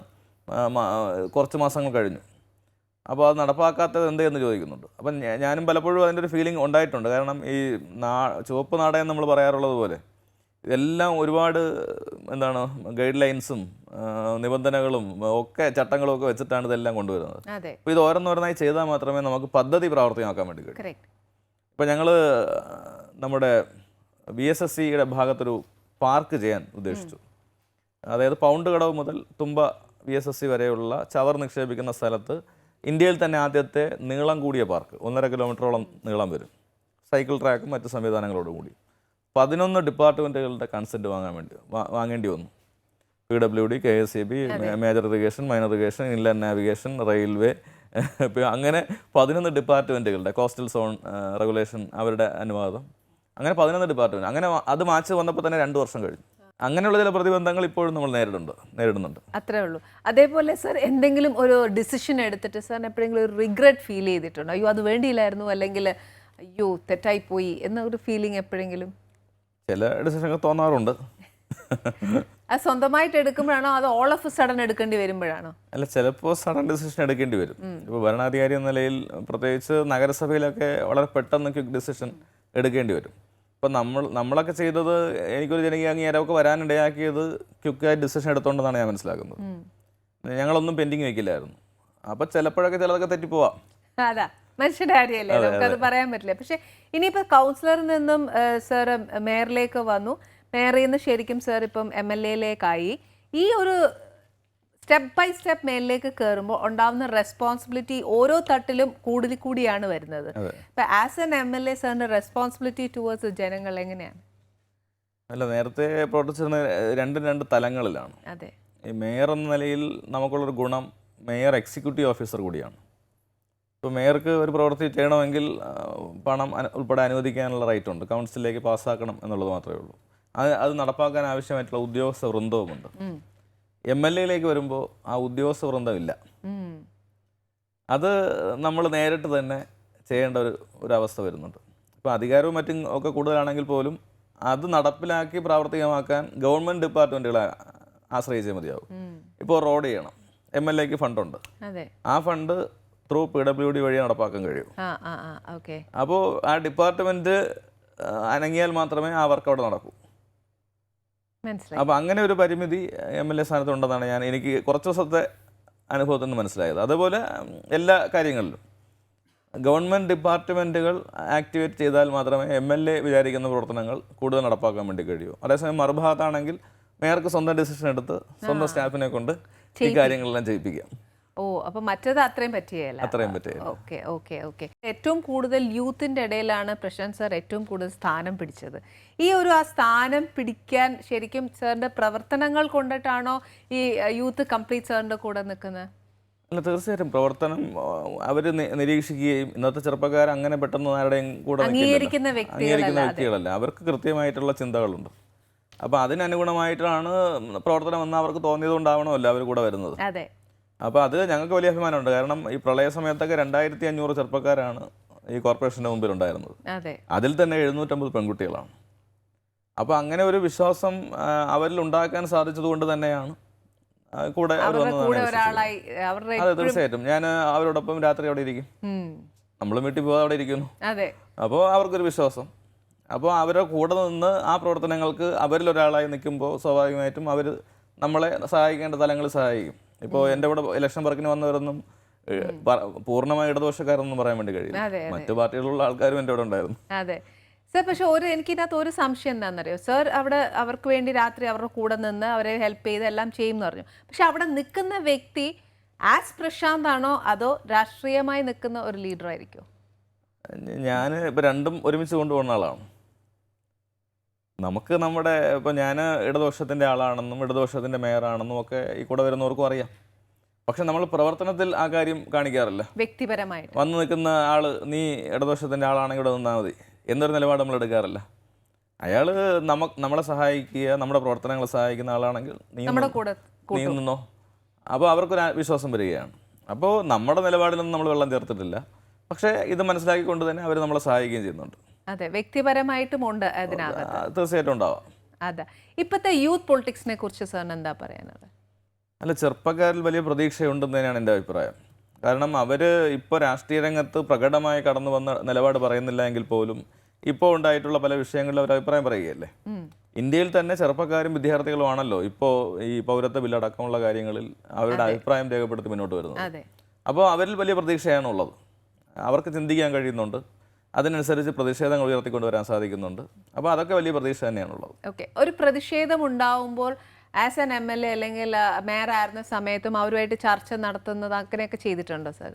കുറച്ച് മാസങ്ങൾ കഴിഞ്ഞു. അപ്പോൾ അത് നടപ്പാക്കാത്തത് എന്തെന്ന് ചോദിക്കുന്നുണ്ട്. അപ്പം ഞാനും പലപ്പോഴും അതിൻ്റെ ഒരു ഫീലിംഗ് ഉണ്ടായിട്ടുണ്ട്. കാരണം ഈ ചുവപ്പ് നാടകം നമ്മൾ പറയാറുള്ളത് പോലെ ഇതെല്ലാം ഒരുപാട് ഗൈഡ് ലൈൻസും നിബന്ധനകളും ഒക്കെ ചട്ടങ്ങളും ഒക്കെ വെച്ചിട്ടാണ് ഇതെല്ലാം കൊണ്ടുവരുന്നത്. അപ്പോൾ ഇത് ഓരോന്നോരോന്നായി ചെയ്താൽ മാത്രമേ നമുക്ക് പദ്ധതി പ്രാവർത്തികമാക്കാൻ വേണ്ടി കഴിയൂ. ഇപ്പം ഞങ്ങൾ നമ്മുടെ VSSCയുടെ ഭാഗത്തൊരു പാർക്ക് ചെയ്യാൻ ഉദ്ദേശിച്ചു. അതായത് പൗണ്ട് കടവ് മുതൽ തുമ്പ VSSC വരെയുള്ള ചവർ നിക്ഷേപിക്കുന്ന സ്ഥലത്ത് ഇന്ത്യയിൽ തന്നെ ആദ്യത്തെ നീളം കൂടിയ പാർക്ക്, 1.5 കിലോമീറ്ററോളം നീളം വരും, സൈക്കിൾ ട്രാക്കും മറ്റ് സംവിധാനങ്ങളോടും കൂടി 11 ഡിപ്പാർട്ട്മെൻറ്റുകളുടെ കൺസെൻറ്റ് വാങ്ങേണ്ടി വന്നു. PWD, KSEB, major irrigation, minor irrigation, inland navigation, railway, അങ്ങനെ 11 ഡിപ്പാർട്ട്മെൻറ്റുകളുടെ, കോസ്റ്റൽ സോൺ റെഗുലേഷൻ അവരുടെ അനുവാദം, അങ്ങനെ 11 ഡിപ്പാർട്ട്മെൻറ്റ്. അങ്ങനെ അത് മാച്ച് വന്നപ്പോൾ തന്നെ 2 വർഷം കഴിഞ്ഞു. അങ്ങനെയുള്ള ചില പ്രതിബന്ധങ്ങൾ ഇപ്പോഴും നമ്മൾ നേരിടുന്നുണ്ട്. അത്രേ ഉള്ളൂ. അതേപോലെ സർ, എന്തെങ്കിലും ഒരു ഡിസിഷൻ എടുത്തിട്ട് സാറിന് എപ്പോഴെങ്കിലും ഒരു റിഗ്രറ്റ് ഫീൽ ചെയ്തിട്ടുണ്ടോ? അയ്യോ അത് വേണ്ടിയില്ലായിരുന്നു, അല്ലെങ്കിൽ അയ്യോ തെറ്റായി പോയി എന്നൊരു ഫീലിംഗ് എപ്പോഴെങ്കിലും? ചില ഡിസിഷനൊക്കെ തോന്നാറുണ്ട്. അത് സ്വന്തമായിട്ട് എടുക്കുമ്പോഴാണോ അതോ ഓൾ ഓഫ് സഡൻ എടുക്കേണ്ടി വരുമ്പോഴാണോ? അല്ല, ചിലപ്പോൾ സഡൻ ഡിസിഷൻ എടുക്കേണ്ടി വരും. ഇപ്പോൾ ഭരണാധികാരി എന്ന നിലയിൽ പ്രത്യേകിച്ച് നഗരസഭയിലൊക്കെ വളരെ പെട്ടെന്ന് ക്വിക്ക് ഡിസിഷൻ എടുക്കേണ്ടി വരും. ഇപ്പം നമ്മളൊക്കെ ചെയ്തത്, എനിക്കൊരു ജനകീയ അംഗീകാരമൊക്കെ വരാനിടയാക്കിയത് ക്വിക്കായി ഡിസിഷൻ എടുത്തോണ്ടെന്നാണ് ഞാൻ മനസ്സിലാക്കുന്നത്. ഞങ്ങളൊന്നും പെൻഡിങ് വെക്കില്ലായിരുന്നു. അപ്പോൾ ചിലതൊക്കെ തെറ്റിപ്പോവാം. അതാ മനുഷ്യന്റെ കാര്യമല്ലേ, നമുക്കത് പറയാൻ പറ്റില്ല. പക്ഷെ ഇനിയിപ്പോൾ കൗൺസിലറിൽ നിന്നും സാർ മേയറിലേക്ക് വന്നു, മേയറിൽ നിന്ന് ശരിക്കും സാർ ഇപ്പം MLA-യിലേക്കായി. ഈ ഒരു സ്റ്റെപ്പ് ബൈ സ്റ്റെപ്പ് മേലിലേക്ക് കയറുമ്പോൾ ഉണ്ടാവുന്ന റെസ്പോൺസിബിലിറ്റി ഓരോ തട്ടിലും കൂടിയാണ് വരുന്നത്. ഇപ്പൊ ആസ് എൻ MLA സാറിന്റെ റെസ്പോൺസിബിലിറ്റി ടുവേർഡ്സ് ജനങ്ങൾ എങ്ങനെയാണ്? അല്ല, നേരത്തെ പ്രവർത്തിച്ചിരുന്ന രണ്ട് തലങ്ങളിലാണ്. അതെ, ഈ മേയർ എന്ന നിലയിൽ നമുക്കുള്ളൊരു ഗുണം, മേയർ എക്സിക്യൂട്ടീവ് ഓഫീസർ കൂടിയാണ്. ഇപ്പോൾ മേയർക്ക് ഒരു പ്രവൃത്തി ചെയ്യണമെങ്കിൽ പണം ഉൾപ്പെടെ അനുവദിക്കാനുള്ള റൈറ്റ് ഉണ്ട്. കൗൺസിലിലേക്ക് പാസ്സാക്കണം എന്നുള്ളത് മാത്രമേ ഉള്ളൂ. അത് നടപ്പാക്കാൻ ആവശ്യമായിട്ടുള്ള ഉദ്യോഗസ്ഥ വൃന്ദവുമുണ്ട്. MLA-യിലേക്ക് വരുമ്പോൾ ആ ഉദ്യോഗസ്ഥ വൃന്ദമില്ല. അത് നമ്മൾ നേരിട്ട് തന്നെ ചെയ്യേണ്ട ഒരു അവസ്ഥ വരുന്നുണ്ട്. ഇപ്പോൾ അധികാരവും മറ്റും ഒക്കെ കൂടുതലാണെങ്കിൽ പോലും അത് നടപ്പിലാക്കി പ്രാവർത്തികമാക്കാൻ ഗവൺമെൻറ് ഡിപ്പാർട്ട്മെൻറ്റുകളെ ആശ്രയിച്ചേ മതിയാവും. ഇപ്പോൾ റോഡ് ചെയ്യണം, MLA-ക്ക് ഫണ്ടുണ്ട്. ആ ഫണ്ട് ത്രൂ PWD വഴി നടപ്പാക്കാൻ കഴിയും. അപ്പോൾ ആ ഡിപ്പാർട്ട്മെൻറ്റ് അനങ്ങിയാൽ മാത്രമേ ആ വർക്ക് അവിടെ നടക്കൂ. അപ്പോൾ അങ്ങനെ ഒരു പരിമിതി MLA സ്ഥാനത്തുണ്ടെന്നാണ് എനിക്ക് കുറച്ച് ദിവസത്തെ അനുഭവത്തിൽ നിന്ന് മനസ്സിലായത്. അതുപോലെ എല്ലാ കാര്യങ്ങളിലും ഗവൺമെൻറ് ഡിപ്പാർട്ട്മെൻറ്റുകൾ ആക്ടിവേറ്റ് ചെയ്താൽ മാത്രമേ MLA വിചാരിക്കുന്ന പ്രവർത്തനങ്ങൾ കൂടുതൽ നടപ്പാക്കാൻ വേണ്ടി കഴിയൂ. അതേസമയം മറുഭാഗത്താണെങ്കിൽ മേയർക്ക് സ്വന്തം ഡിസിഷൻ എടുത്ത് സ്വന്തം സ്റ്റാഫിനെ കൊണ്ട് ഈ കാര്യങ്ങളെല്ലാം ചെയ്യിപ്പിക്കാം. അപ്പൊ മറ്റേത് അത്രയും പറ്റിയല്ല. ഓക്കെ. ഏറ്റവും കൂടുതൽ യൂത്തിന്റെ ഇടയിലാണ് പ്രശാന്ത് സാർ ഏറ്റവും കൂടുതൽ സ്ഥാനം പിടിച്ചത്. ഈ ആ സ്ഥാനം പിടിക്കാൻ ശരിക്കും സാറിന്റെ പ്രവർത്തനങ്ങൾ കൊണ്ടിട്ടാണോ ഈ യൂത്ത് കംപ്ലീറ്റ് സാറിന്റെ കൂടെ നിൽക്കുന്നത്? അല്ല, തീർച്ചയായിട്ടും പ്രവർത്തനം അവർ നിരീക്ഷിക്കുകയും ഇന്നത്തെ ചെറുപ്പക്കാർ അങ്ങനെ പെട്ടെന്ന് ആരുടെയും കൂടെ അംഗീകരിക്കുന്ന വ്യക്തികളല്ല. അവർക്ക് കൃത്യമായിട്ടുള്ള ചിന്തകളുണ്ട്. അപ്പോൾ അതിനനുഗുണമായിട്ടാണ് പ്രവർത്തനം എന്ന് അവർക്ക് തോന്നിയത് കൊണ്ടാവണമല്ലോ അവർ കൂടെ വരുന്നത്. അപ്പോൾ അത് ഞങ്ങൾക്ക് വലിയ അഭിമാനമുണ്ട്. കാരണം ഈ പ്രളയ സമയത്തൊക്കെ 2500 ചെറുപ്പക്കാരാണ് ഈ കോർപ്പറേഷൻ്റെ മുമ്പിൽ ഉണ്ടായിരുന്നത്. അതിൽ തന്നെ 750 പെൺകുട്ടികളാണ്. അപ്പോൾ അങ്ങനെ ഒരു വിശ്വാസം അവരിൽ ഉണ്ടാക്കാൻ സാധിച്ചത് കൊണ്ട് തന്നെയാണ് കൂടെ അവർ വന്നതാണ്. അതെ, തീർച്ചയായിട്ടും. ഞാൻ അവരോടൊപ്പം രാത്രി അവിടെ ഇരിക്കും, നമ്മളും വീട്ടിൽ പോകാതെ അവിടെ ഇരിക്കുന്നു. അപ്പോൾ അവർക്കൊരു വിശ്വാസം. അപ്പോൾ അവരുടെ കൂടെ നിന്ന് ആ പ്രവർത്തനങ്ങൾക്ക് അവരിലൊരാളായി നിൽക്കുമ്പോൾ സ്വാഭാവികമായിട്ടും അവർ നമ്മളെ സഹായിക്കേണ്ട തലങ്ങളിൽ സഹായിക്കും. ഇപ്പോൾ എൻ്റെ ഇവിടെ ഇലക്ഷൻ വർക്കിന് വന്നവരൊന്നും പൂർണ്ണമായ ഇടതുപക്ഷക്കാരൊന്നും പറയാൻ വേണ്ടി കഴിയില്ല. മറ്റു പാർട്ടികളുള്ള ആൾക്കാരും എൻ്റെ ഇവിടെ ഉണ്ടായിരുന്നു. അതെ സർ. പക്ഷെ എനിക്കിതിനകത്ത് ഒരു സംശയം എന്താണെന്നറിയോ സർ, അവിടെ അവർക്ക് വേണ്ടി രാത്രി അവരുടെ കൂടെ നിന്ന് അവരെ ഹെൽപ്പ് ചെയ്ത് എല്ലാം ചെയ്യും എന്ന് പറഞ്ഞു. പക്ഷെ അവിടെ നിൽക്കുന്ന വ്യക്തി ആസ് പ്രശാന്ത് ആണോ അതോ രാഷ്ട്രീയമായി നിൽക്കുന്ന ഒരു ലീഡർ ആയിരിക്കും? ഞാൻ ഇപ്പോൾ രണ്ടും ഒരുമിച്ച് കൊണ്ടുപോകുന്ന ആളാണ്. നമുക്ക് ഇപ്പോൾ ഞാൻ ഇടതുപക്ഷത്തിൻ്റെ ആളാണെന്നും ഇടതുപക്ഷത്തിൻ്റെ മേയറാണെന്നും ഒക്കെ ഈ കൂടെ വരുന്നവർക്കും അറിയാം. പക്ഷെ നമ്മൾ പ്രവർത്തനത്തിൽ ആ കാര്യം കാണിക്കാറില്ല. വ്യക്തിപരമായിട്ട് വന്ന് നിൽക്കുന്ന ആൾ നീ ഇടതുപക്ഷത്തിൻ്റെ ആളാണെങ്കിൽ ഇവിടെ നിന്നാൽ മതി എന്നൊരു നിലപാട് നമ്മൾ എടുക്കാറില്ല. അയാൾ നമ്മളെ സഹായിക്കുക, നമ്മുടെ പ്രവർത്തനങ്ങളെ സഹായിക്കുന്ന ആളാണെങ്കിൽ നീ നിന്നോ. അപ്പോൾ അവർക്കൊരു വിശ്വാസം വരികയാണ്. അപ്പോൾ നമ്മുടെ നിലപാടിലൊന്നും നമ്മൾ വെള്ളം ചേർത്തിട്ടില്ല. പക്ഷേ ഇത് മനസ്സിലാക്കിക്കൊണ്ട് തന്നെ അവർ നമ്മളെ സഹായിക്കുകയും ചെയ്യുന്നുണ്ട്. അതെ, വ്യക്തിപരമായിട്ടും ഉണ്ട് അതിനകത്ത്. തീർച്ചയായിട്ടും ഉണ്ടാവാം. അതെ. ഇപ്പോഴത്തെ യൂത്ത് പൊളിറ്റിക്സിനെ കുറിച്ച് സാറിന് എന്താ പറയാനുള്ളത്? അല്ല, ചെറുപ്പക്കാരിൽ വലിയ പ്രതീക്ഷയുണ്ടെന്ന് തന്നെയാണ് എൻ്റെ അഭിപ്രായം. കാരണം അവർ ഇപ്പോൾ രാഷ്ട്രീയ രംഗത്ത് പ്രകടമായി കടന്നു വന്ന നിലപാട് പറയുന്നില്ല എങ്കിൽ പോലും ഇപ്പോൾ ഉണ്ടായിട്ടുള്ള പല വിഷയങ്ങളിലും അവർ അഭിപ്രായം പറയുകയല്ലേ. ഇന്ത്യയിൽ തന്നെ ചെറുപ്പക്കാരും വിദ്യാർത്ഥികളുമാണല്ലോ ഇപ്പോൾ ഈ പൗരത്വ ബില്ലടക്കമുള്ള കാര്യങ്ങളിൽ അവരുടെ അഭിപ്രായം രേഖപ്പെടുത്തി മുന്നോട്ട് വരുന്നത്. അപ്പോൾ അവരിൽ വലിയ പ്രതീക്ഷയാണുള്ളത്. അവർക്ക് ചിന്തിക്കാൻ കഴിയുന്നുണ്ട്, അതിനനുസരിച്ച് പ്രതിഷേധങ്ങൾ ഉയർത്തിക്കൊണ്ടുവരാൻ സാധിക്കുന്നുണ്ട്. അപ്പോൾ അതൊക്കെ വലിയ പ്രതീക്ഷ തന്നെയാണുള്ളത്. ഒരു പ്രതിഷേധം ഉണ്ടാവുമ്പോൾ ആസ് എൻ MLA അല്ലെങ്കിൽ മേയർ ആയിരുന്ന സമയത്തും അവരുമായിട്ട് ചർച്ച നടത്തുന്നത് അങ്ങനെയൊക്കെ ചെയ്തിട്ടുണ്ടോ സാർ?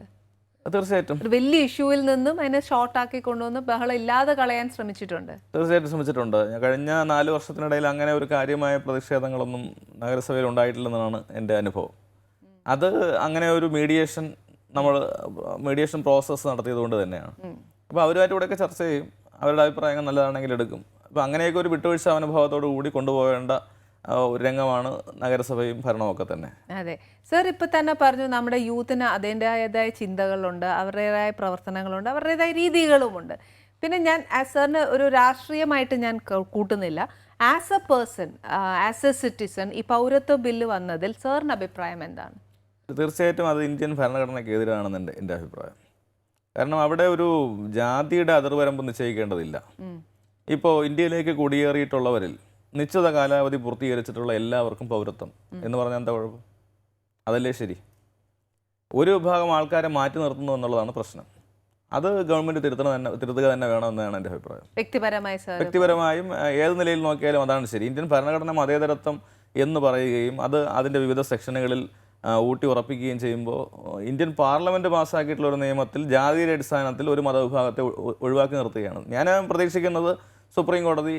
തീർച്ചയായിട്ടും. ഒരു വലിയ ഇഷ്യൂവിൽ നിന്നും അതിനെ ഷോർട്ടാക്കി കൊണ്ടുവന്ന് ബഹളം ഇല്ലാതെ കളയാൻ ശ്രമിച്ചിട്ടുണ്ട്. തീർച്ചയായിട്ടും ശ്രമിച്ചിട്ടുണ്ട്. കഴിഞ്ഞ 4 വർഷത്തിനിടയിൽ അങ്ങനെ ഒരു കാര്യമായ പ്രതിഷേധങ്ങളൊന്നും നഗരസഭയിൽ ഉണ്ടായിട്ടില്ലെന്നാണ് എൻ്റെ അനുഭവം. അത് അങ്ങനെ ഒരു മീഡിയേഷൻ പ്രോസസ്സ് നടത്തിയതുകൊണ്ട് തന്നെയാണ്. അപ്പോൾ അവരുമായിട്ട് കൂടെയൊക്കെ ചർച്ച ചെയ്യും, അവരുടെ അഭിപ്രായങ്ങൾ നല്ലതാണെങ്കിൽ എടുക്കും. അപ്പോൾ അങ്ങനെയൊക്കെ ഒരു വിട്ടുവീഴ്ച മനോഭാവത്തോടു കൂടി കൊണ്ടുപോകേണ്ട ഒരു രംഗമാണ് നഗരസഭയും ഭരണമൊക്കെ തന്നെ. അതെ സർ, ഇപ്പം തന്നെ പറഞ്ഞു നമ്മുടെ യൂത്തിന് അതിൻ്റെതായ ചിന്തകളുണ്ട്, അവരുടേതായ പ്രവർത്തനങ്ങളുണ്ട്, അവരുടേതായ രീതികളുമുണ്ട്. പിന്നെ ഞാൻ സാറിന് ഒരു രാഷ്ട്രീയമായിട്ട് ഞാൻ കൂട്ടുന്നില്ല. As a person, as a citizen, ഈ പൗരത്വ ബില്ല് വന്നതിൽ സാറിന് അഭിപ്രായം എന്താണ്? തീർച്ചയായിട്ടും അത് ഇന്ത്യൻ ഭരണഘടനയ്ക്ക് എതിരാണെന്ന് എൻ്റെ അഭിപ്രായം. കാരണം അവിടെ ഒരു ജാതിയുടെ അതിർവരമ്പ് നിശ്ചയിക്കേണ്ടതില്ല. ഇപ്പോൾ ഇന്ത്യയിലേക്ക് കുടിയേറിയിട്ടുള്ളവരിൽ നിശ്ചിത കാലാവധി പൂർത്തീകരിച്ചിട്ടുള്ള എല്ലാവർക്കും പൗരത്വം എന്ന് പറഞ്ഞാൽ എന്താ കുഴപ്പം? അതല്ലേ ശരി. ഒരു വിഭാഗം ആൾക്കാരെ മാറ്റി നിർത്തുന്നു എന്നുള്ളതാണ് പ്രശ്നം. അത് ഗവൺമെൻറ് തിരുത്തുക തന്നെ വേണമെന്നാണ് എൻ്റെ അഭിപ്രായം. വ്യക്തിപരമായും ഏത് നിലയിൽ നോക്കിയാലും അതാണ് ശരി. ഇന്ത്യൻ ഭരണഘടന മതേതരത്വം എന്ന് പറയുകയും അത് അതിൻ്റെ വിവിധ സെക്ഷനുകളിൽ ഊട്ടി ഉറപ്പിക്കുകയും ചെയ്യുമ്പോൾ ഇന്ത്യൻ പാർലമെൻറ്റ് പാസ്സാക്കിയിട്ടുള്ള ഒരു നിയമത്തിൽ ജാതിയുടെ അടിസ്ഥാനത്തിൽ ഒരു മതവിഭാഗത്തെ ഒഴിവാക്കി നിർത്തുകയാണ്. ഞാൻ പ്രതീക്ഷിക്കുന്നത് സുപ്രീം കോടതി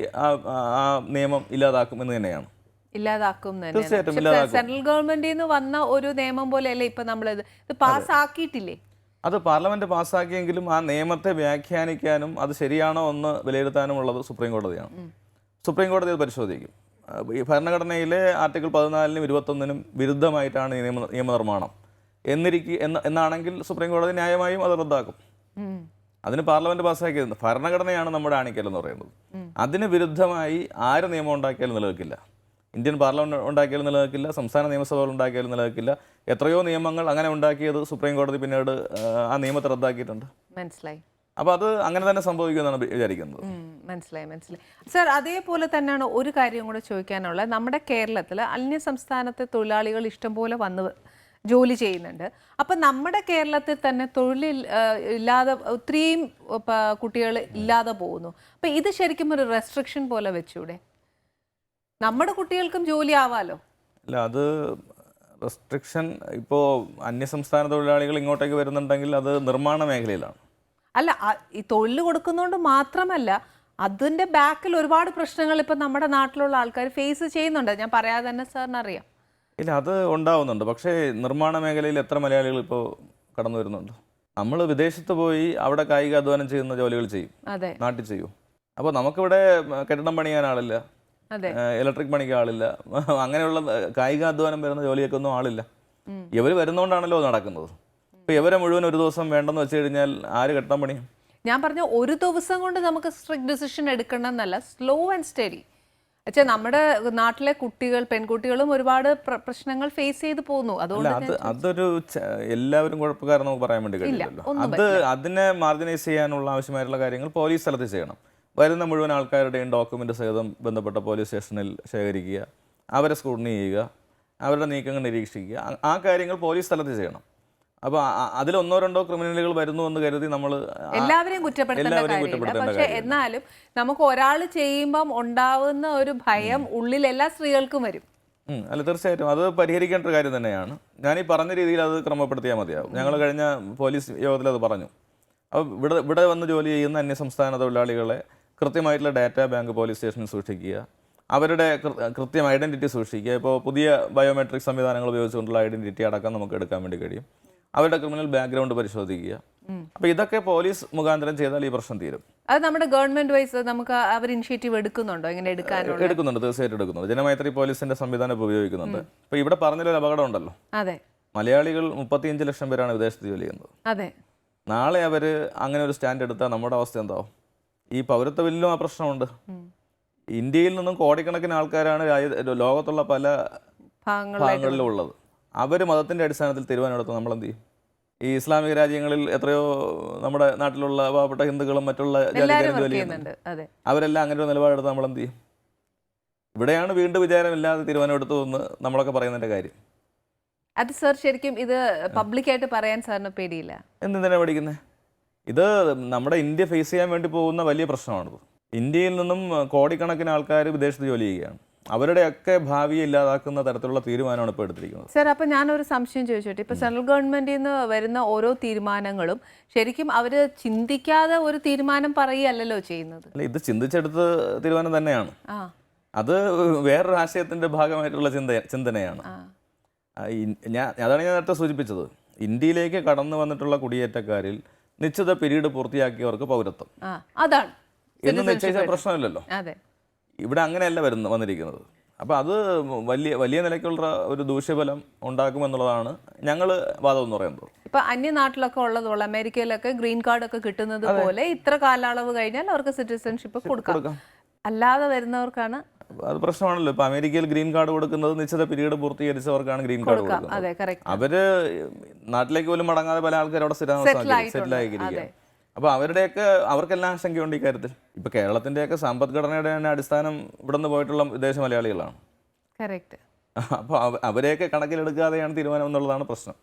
ആ നിയമം ഇല്ലാതാക്കും എന്ന് തന്നെയാണ്. തീർച്ചയായിട്ടും സെൻട്രൽ ഗവൺമെന്റിൽ നിന്ന് വന്ന ഒരു നിയമം പോലെയല്ലേ ഇപ്പൊ നമ്മളിത് പാസ്സാക്കിയിട്ടില്ലേ? അത് പാർലമെന്റ് പാസ്സാക്കിയെങ്കിലും ആ നിയമത്തെ വ്യാഖ്യാനിക്കാനും അത് ശരിയാണോ എന്ന് വിലയിരുത്താനും ഉള്ളത് സുപ്രീം കോടതിയാണ്. സുപ്രീം കോടതി അത് പരിശോധിക്കും. ഈ ഭരണഘടനയിലെ ആർട്ടിക്കിൾ 14-നും 21-നും വിരുദ്ധമായിട്ടാണ് ഈ നിയമനിർമ്മാണം എന്നാണെങ്കിൽ സുപ്രീം കോടതി ന്യായമായും അത് റദ്ദാക്കും. അതിന് പാർലമെന്റ് പാസ്സാക്കിയത് ഭരണഘടനയാണ് നമ്മുടെ ആണിക്കൽ എന്ന് പറയുന്നത്. അതിന് വിരുദ്ധമായി ആര് നിയമം ഉണ്ടാക്കിയാലും നിലനിൽക്കില്ല. ഇന്ത്യൻ പാർലമെന്റ് ഉണ്ടാക്കിയാലും നിലനിൽക്കില്ല, സംസ്ഥാന നിയമസഭകൾ ഉണ്ടാക്കിയാലും നിലനിൽക്കില്ല. എത്രയോ നിയമങ്ങൾ അങ്ങനെ ഉണ്ടാക്കിയത് സുപ്രീം കോടതി പിന്നീട് ആ നിയമത്തെ റദ്ദാക്കിയിട്ടുണ്ട്. മനസ്സിലായി. അപ്പോൾ അത് അങ്ങനെ തന്നെ സംഭവിക്കുമെന്നാണ് വിചാരിക്കുന്നത്. മനസ്സിലായി. സർ, അതേപോലെ തന്നെയാണ് ഒരു കാര്യം കൂടെ ചോദിക്കാനുള്ളത്. നമ്മുടെ കേരളത്തിൽ അന്യ സംസ്ഥാനത്തെ തൊഴിലാളികൾ ഇഷ്ടംപോലെ വന്ന് ജോലി ചെയ്യുന്നുണ്ട്. അപ്പം നമ്മുടെ കേരളത്തിൽ തന്നെ തൊഴിൽ ഇല്ലാതെ ഒത്തിരിയും കുട്ടികൾ ഇല്ലാതെ പോകുന്നു. അപ്പം ഇത് ശരിക്കും ഒരു റെസ്ട്രിക്ഷൻ പോലെ വെച്ചൂടെ? നമ്മുടെ കുട്ടികൾക്കും ജോലി ആവാലോ. അല്ല, അത് റെസ്ട്രിക്ഷൻ ഇപ്പോൾ അന്യസംസ്ഥാന തൊഴിലാളികൾ ഇങ്ങോട്ടേക്ക് വരുന്നുണ്ടെങ്കിൽ അത് നിർമ്മാണ മേഖലയിലാണ്. അല്ല, ഈ തൊഴിൽ കൊടുക്കുന്നതുകൊണ്ട് മാത്രമല്ല, അതിൻ്റെ ബാക്കിൽ ഒരുപാട് പ്രശ്നങ്ങൾ ഇപ്പം നമ്മുടെ നാട്ടിലുള്ള ആൾക്കാർ ഫേസ് ചെയ്യുന്നുണ്ട്. ഞാൻ പറയാതെ തന്നെ സാറിന് അറിയാം. ഇല്ല, അത് ഉണ്ടാവുന്നുണ്ട്. പക്ഷേ നിർമ്മാണ മേഖലയിൽ എത്ര മലയാളികൾ ഇപ്പോൾ കടന്നു വരുന്നുണ്ട്? നമ്മൾ വിദേശത്ത് പോയി അവിടെ കായിക അധ്വാനം ചെയ്യുന്ന ജോലികൾ ചെയ്യും, നാട്ടിൽ ചെയ്യും. അപ്പോൾ നമുക്കിവിടെ കെട്ടിടം പണിയാൻ ആളില്ല, ഇലക്ട്രിക് പണിക്ക് ആളില്ല, അങ്ങനെയുള്ള കായികാധ്വാനം വരുന്ന ജോലിയൊക്കെ ഒന്നും ആളില്ല. ഇവർ വരുന്നതുകൊണ്ടാണല്ലോ നടക്കുന്നത്. ഇപ്പം ഇവരെ മുഴുവൻ ഒരു ദിവസം വേണ്ടെന്ന് വെച്ച് കഴിഞ്ഞാൽ ആര് കെട്ടാൻ പണിയും? ഞാൻ പറഞ്ഞ ഒരു ദിവസം കൊണ്ട് നമുക്ക് സ്ട്രിക്റ്റ് ഡിസിഷൻ എടുക്കണം എന്നല്ല, സ്ലോ ആൻഡ് സ്റ്റഡി. വെച്ചാൽ നമ്മുടെ നാട്ടിലെ പെൺകുട്ടികളും ഒരുപാട് പ്രശ്നങ്ങൾ ഫേസ് ചെയ്ത് പോകുന്നു. അതുകൊണ്ട് അതൊരു എല്ലാവരും കുഴപ്പക്കാരെന്ന് നമുക്ക് പറയാൻ വേണ്ടി കഴിയില്ലല്ലോ. അതിനെ മാർജിനൈസ് ചെയ്യാനുള്ള ആവശ്യമായിട്ടുള്ള കാര്യങ്ങൾ പോലീസ് സ്ഥലത്ത് ചെയ്യണം. വരുന്ന മുഴുവൻ ആൾക്കാരുടെയും ഡോക്യുമെൻ്റ് സഹിതം ബന്ധപ്പെട്ട പോലീസ് സ്റ്റേഷനിൽ ശേഖരിക്കുക, അവരെ സ്ക്രൂട്ടിനി ചെയ്യുക, അവരുടെ നീക്കങ്ങൾ നിരീക്ഷിക്കുക. ആ കാര്യങ്ങൾ പോലീസ് സ്ഥലത്ത് ചെയ്യണം. അപ്പോൾ അതിൽ ഒന്നോ രണ്ടോ ക്രിമിനലുകൾ വരുന്നു എന്ന് കരുതി നമ്മൾ എല്ലാവരെയും കുറ്റപ്പെടുത്തേണ്ട. പക്ഷെ എന്നാലും നമുക്ക് ഒരാൾ ചെയ്യുമ്പം ഉണ്ടാവുന്ന ഒരു ഭയം ഉള്ളിൽ എല്ലാ സ്ത്രീകൾക്കും വരും. അല്ല, തീർച്ചയായിട്ടും അത് പരിഹരിക്കേണ്ട ഒരു കാര്യം തന്നെയാണ്. ഞാൻ ഈ പറഞ്ഞ രീതിയിൽ അത് ക്രമപ്പെടുത്തിയാൽ മതിയാവും. ഞങ്ങൾ കഴിഞ്ഞ പോലീസ് യോഗത്തിൽ അത് പറഞ്ഞു. അപ്പോൾ ഇവിടെ വന്ന് ജോലി ചെയ്യുന്ന അന്യസംസ്ഥാന തൊഴിലാളികളെ കൃത്യമായിട്ടുള്ള ഡാറ്റാ ബാങ്ക് പോലീസ് സ്റ്റേഷനിൽ സൂക്ഷിക്കുക, അവരുടെ കൃത്യം ഐഡൻറ്റിറ്റി സൂക്ഷിക്കുക. ഇപ്പോൾ പുതിയ ബയോമെട്രിക് സംവിധാനങ്ങൾ ഉപയോഗിച്ചുകൊണ്ടുള്ള ഐഡൻറ്റിറ്റി അടക്കം നമുക്ക് എടുക്കാൻ വേണ്ടി കഴിയും. അവരുടെ ക്രിമിനൽ ബാക്ക്ഗ്രൗണ്ട് പരിശോധിക്കുക. അപ്പോൾ ഇതൊക്കെ പോലീസ് മുഖാന്തരം ചെയ്താൽ ഈ പ്രശ്നം തീരും. അത് നമ്മുടെ ഗവൺമെന്റ് വൈസ് നമുക്ക് അവർ ഇനിഷ്യേറ്റീവ് എടുക്കുന്നുണ്ടോ? ഇങ്ങനെ എടുക്കുന്നുണ്ട്, തീർച്ചയായിട്ടും എടുക്കുന്നുണ്ട്. ജനമൈത്രി പോലീസിന്റെ സംവിധാനം ഇപ്പോൾ ഉപയോഗിക്കുന്നുണ്ട്. ഇപ്പോൾ ഇവിടെ പറഞ്ഞൊരു അപകടം ഉണ്ടല്ലോ. അതെ, മലയാളികൾ 35 ലക്ഷം പേരാണ് വിദേശത്ത് ജോലി ചെയ്യുന്നത്. അതെ, നാളെ അവർ അങ്ങനെ ഒരു സ്റ്റാൻഡ് എടുത്താൽ നമ്മുടെ അവസ്ഥ എന്താവും? ഈ പൗരത്വ ബില്ലിലും ആ പ്രശ്നമുണ്ട്. ഇന്ത്യയിൽ നിന്നും കോടിക്കണക്കിന് ആൾക്കാരാണ് ലോകത്തുള്ള പല ഭാഗങ്ങളിലും ഉള്ളത്. അവർ മതത്തിൻ്റെ അടിസ്ഥാനത്തിൽ തീരുമാനമെടുത്ത് നമ്മൾ എന്ത് ചെയ്യും? ഈ ഇസ്ലാമിക രാജ്യങ്ങളിൽ എത്രയോ നമ്മുടെ നാട്ടിലുള്ള പാവപ്പെട്ട ഹിന്ദുക്കളും മറ്റുള്ള ജാതിക്കാരും ജോലി ചെയ്യുന്നുണ്ട്. അവരെല്ലാം അങ്ങനെ ഒരു നിലപാടെടുത്ത് നമ്മൾ എന്ത് ചെയ്യും? ഇവിടെയാണ് വീണ്ടും വിചാരമില്ലാതെ തീരുമാനമെടുത്തു എന്ന് നമ്മളൊക്കെ പറയുന്നതിൻ്റെ കാര്യം. അത് സർ ശരിക്കും ഇത് പബ്ലിക്കായിട്ട് പറയാൻ സാറിന് പേടിയില്ല? എന്തിനാണ് പഠിക്കുന്നത്? ഇത് നമ്മുടെ ഇന്ത്യ ഫേസ് ചെയ്യാൻ വേണ്ടി പോകുന്ന വലിയ പ്രശ്നമാണിത്. ഇന്ത്യയിൽ നിന്നും കോടിക്കണക്കിന് ആൾക്കാർ വിദേശത്ത് ജോലി ചെയ്യുകയാണ്. അവരുടെയൊക്കെ ഭാവിയെ ഇല്ലാതാക്കുന്ന തരത്തിലുള്ള തീരുമാനമാണ് ഇപ്പോൾ എടുത്തിരിക്കുന്നത്. സർ, അപ്പോൾ ഞാനൊരു സംശയം ചോദിച്ചോട്ടെ. ഇപ്പോൾ സെൻട്രൽ ഗവൺമെൻറ്റിൽ നിന്ന് വരുന്ന ഓരോ തീരുമാനങ്ങളും ശരിക്കും അവർ ചിന്തിക്കാതെ ഒരു തീരുമാനം പറയുകയല്ലോ ചെയ്യുന്നത്? അല്ല, ഇത് ചിന്തിച്ചെടുത്ത തീരുമാനം തന്നെയാണ്. അത് വേറൊരു ആശയത്തിൻ്റെ ഭാഗമായിട്ടുള്ള ചിന്തനയാണ്. അതാണ് ഞാൻ നേരത്തെ സൂചിപ്പിച്ചത്. ഇന്ത്യയിലേക്ക് കടന്നു വന്നിട്ടുള്ള കുടിയേറ്റക്കാരിൽ നിശ്ചിത പീരീഡ് പൂർത്തിയാക്കിയവർക്ക് പൗരത്വം അതാണ് എന്ന് നിശ്ചയിച്ച പ്രശ്നമില്ലല്ലോ. ഇവിടെ അങ്ങനെയല്ല വന്നിരിക്കുന്നത്. അപ്പോൾ അത് വലിയ നിലയ്ക്കുള്ള ഒരു ദൂഷ്യഫലം ഉണ്ടാക്കുമെന്നുള്ളതാണ് ഞങ്ങൾ വാദം എന്ന് പറയുന്നത്. ഇപ്പൊ അന്യനാട്ടിലൊക്കെ ഉള്ളതുള്ള അമേരിക്കയിലൊക്കെ ഗ്രീൻ കാർഡ് ഒക്കെ കിട്ടുന്നത് പോലെ ഇത്ര കാലയളവ് കഴിഞ്ഞാൽ അവർക്ക് സിറ്റിസൺഷിപ്പ് കൊടുക്കാം. അല്ലാതെ വരുന്നവർക്കാണ് അത് പ്രശ്നമാണല്ലോ. ഇപ്പൊ അമേരിക്കയിൽ ഗ്രീൻ കാർഡ് കൊടുക്കുന്നത് നിശ്ചിത പീരീഡ് പൂർത്തീകരിച്ചവർക്കാണ് ഗ്രീൻ കാർഡ് കൊടുക്കുന്നത്. അവര് നാട്ടിലേക്ക് പോലും മടങ്ങാതെ പല ആൾക്കാരും അവിടെ സെറ്റിൽ ആയിരിക്കും. അപ്പൊ അവർക്കെല്ലാം ആശങ്കയുണ്ട് ഇക്കാര്യത്തിൽ. ഇപ്പൊ കേരളത്തിന്റെയൊക്കെ സമ്പദ്ഘടനയുടെ തന്നെ അടിസ്ഥാനം ഇവിടെ നിന്ന് പോയിട്ടുള്ള വിദേശ മലയാളികളാണ്. അപ്പോൾ അവരെയൊക്കെ കണക്കിലെടുക്കാതെയാണ് തീരുമാനം എന്നുള്ളതാണ് പ്രശ്നം.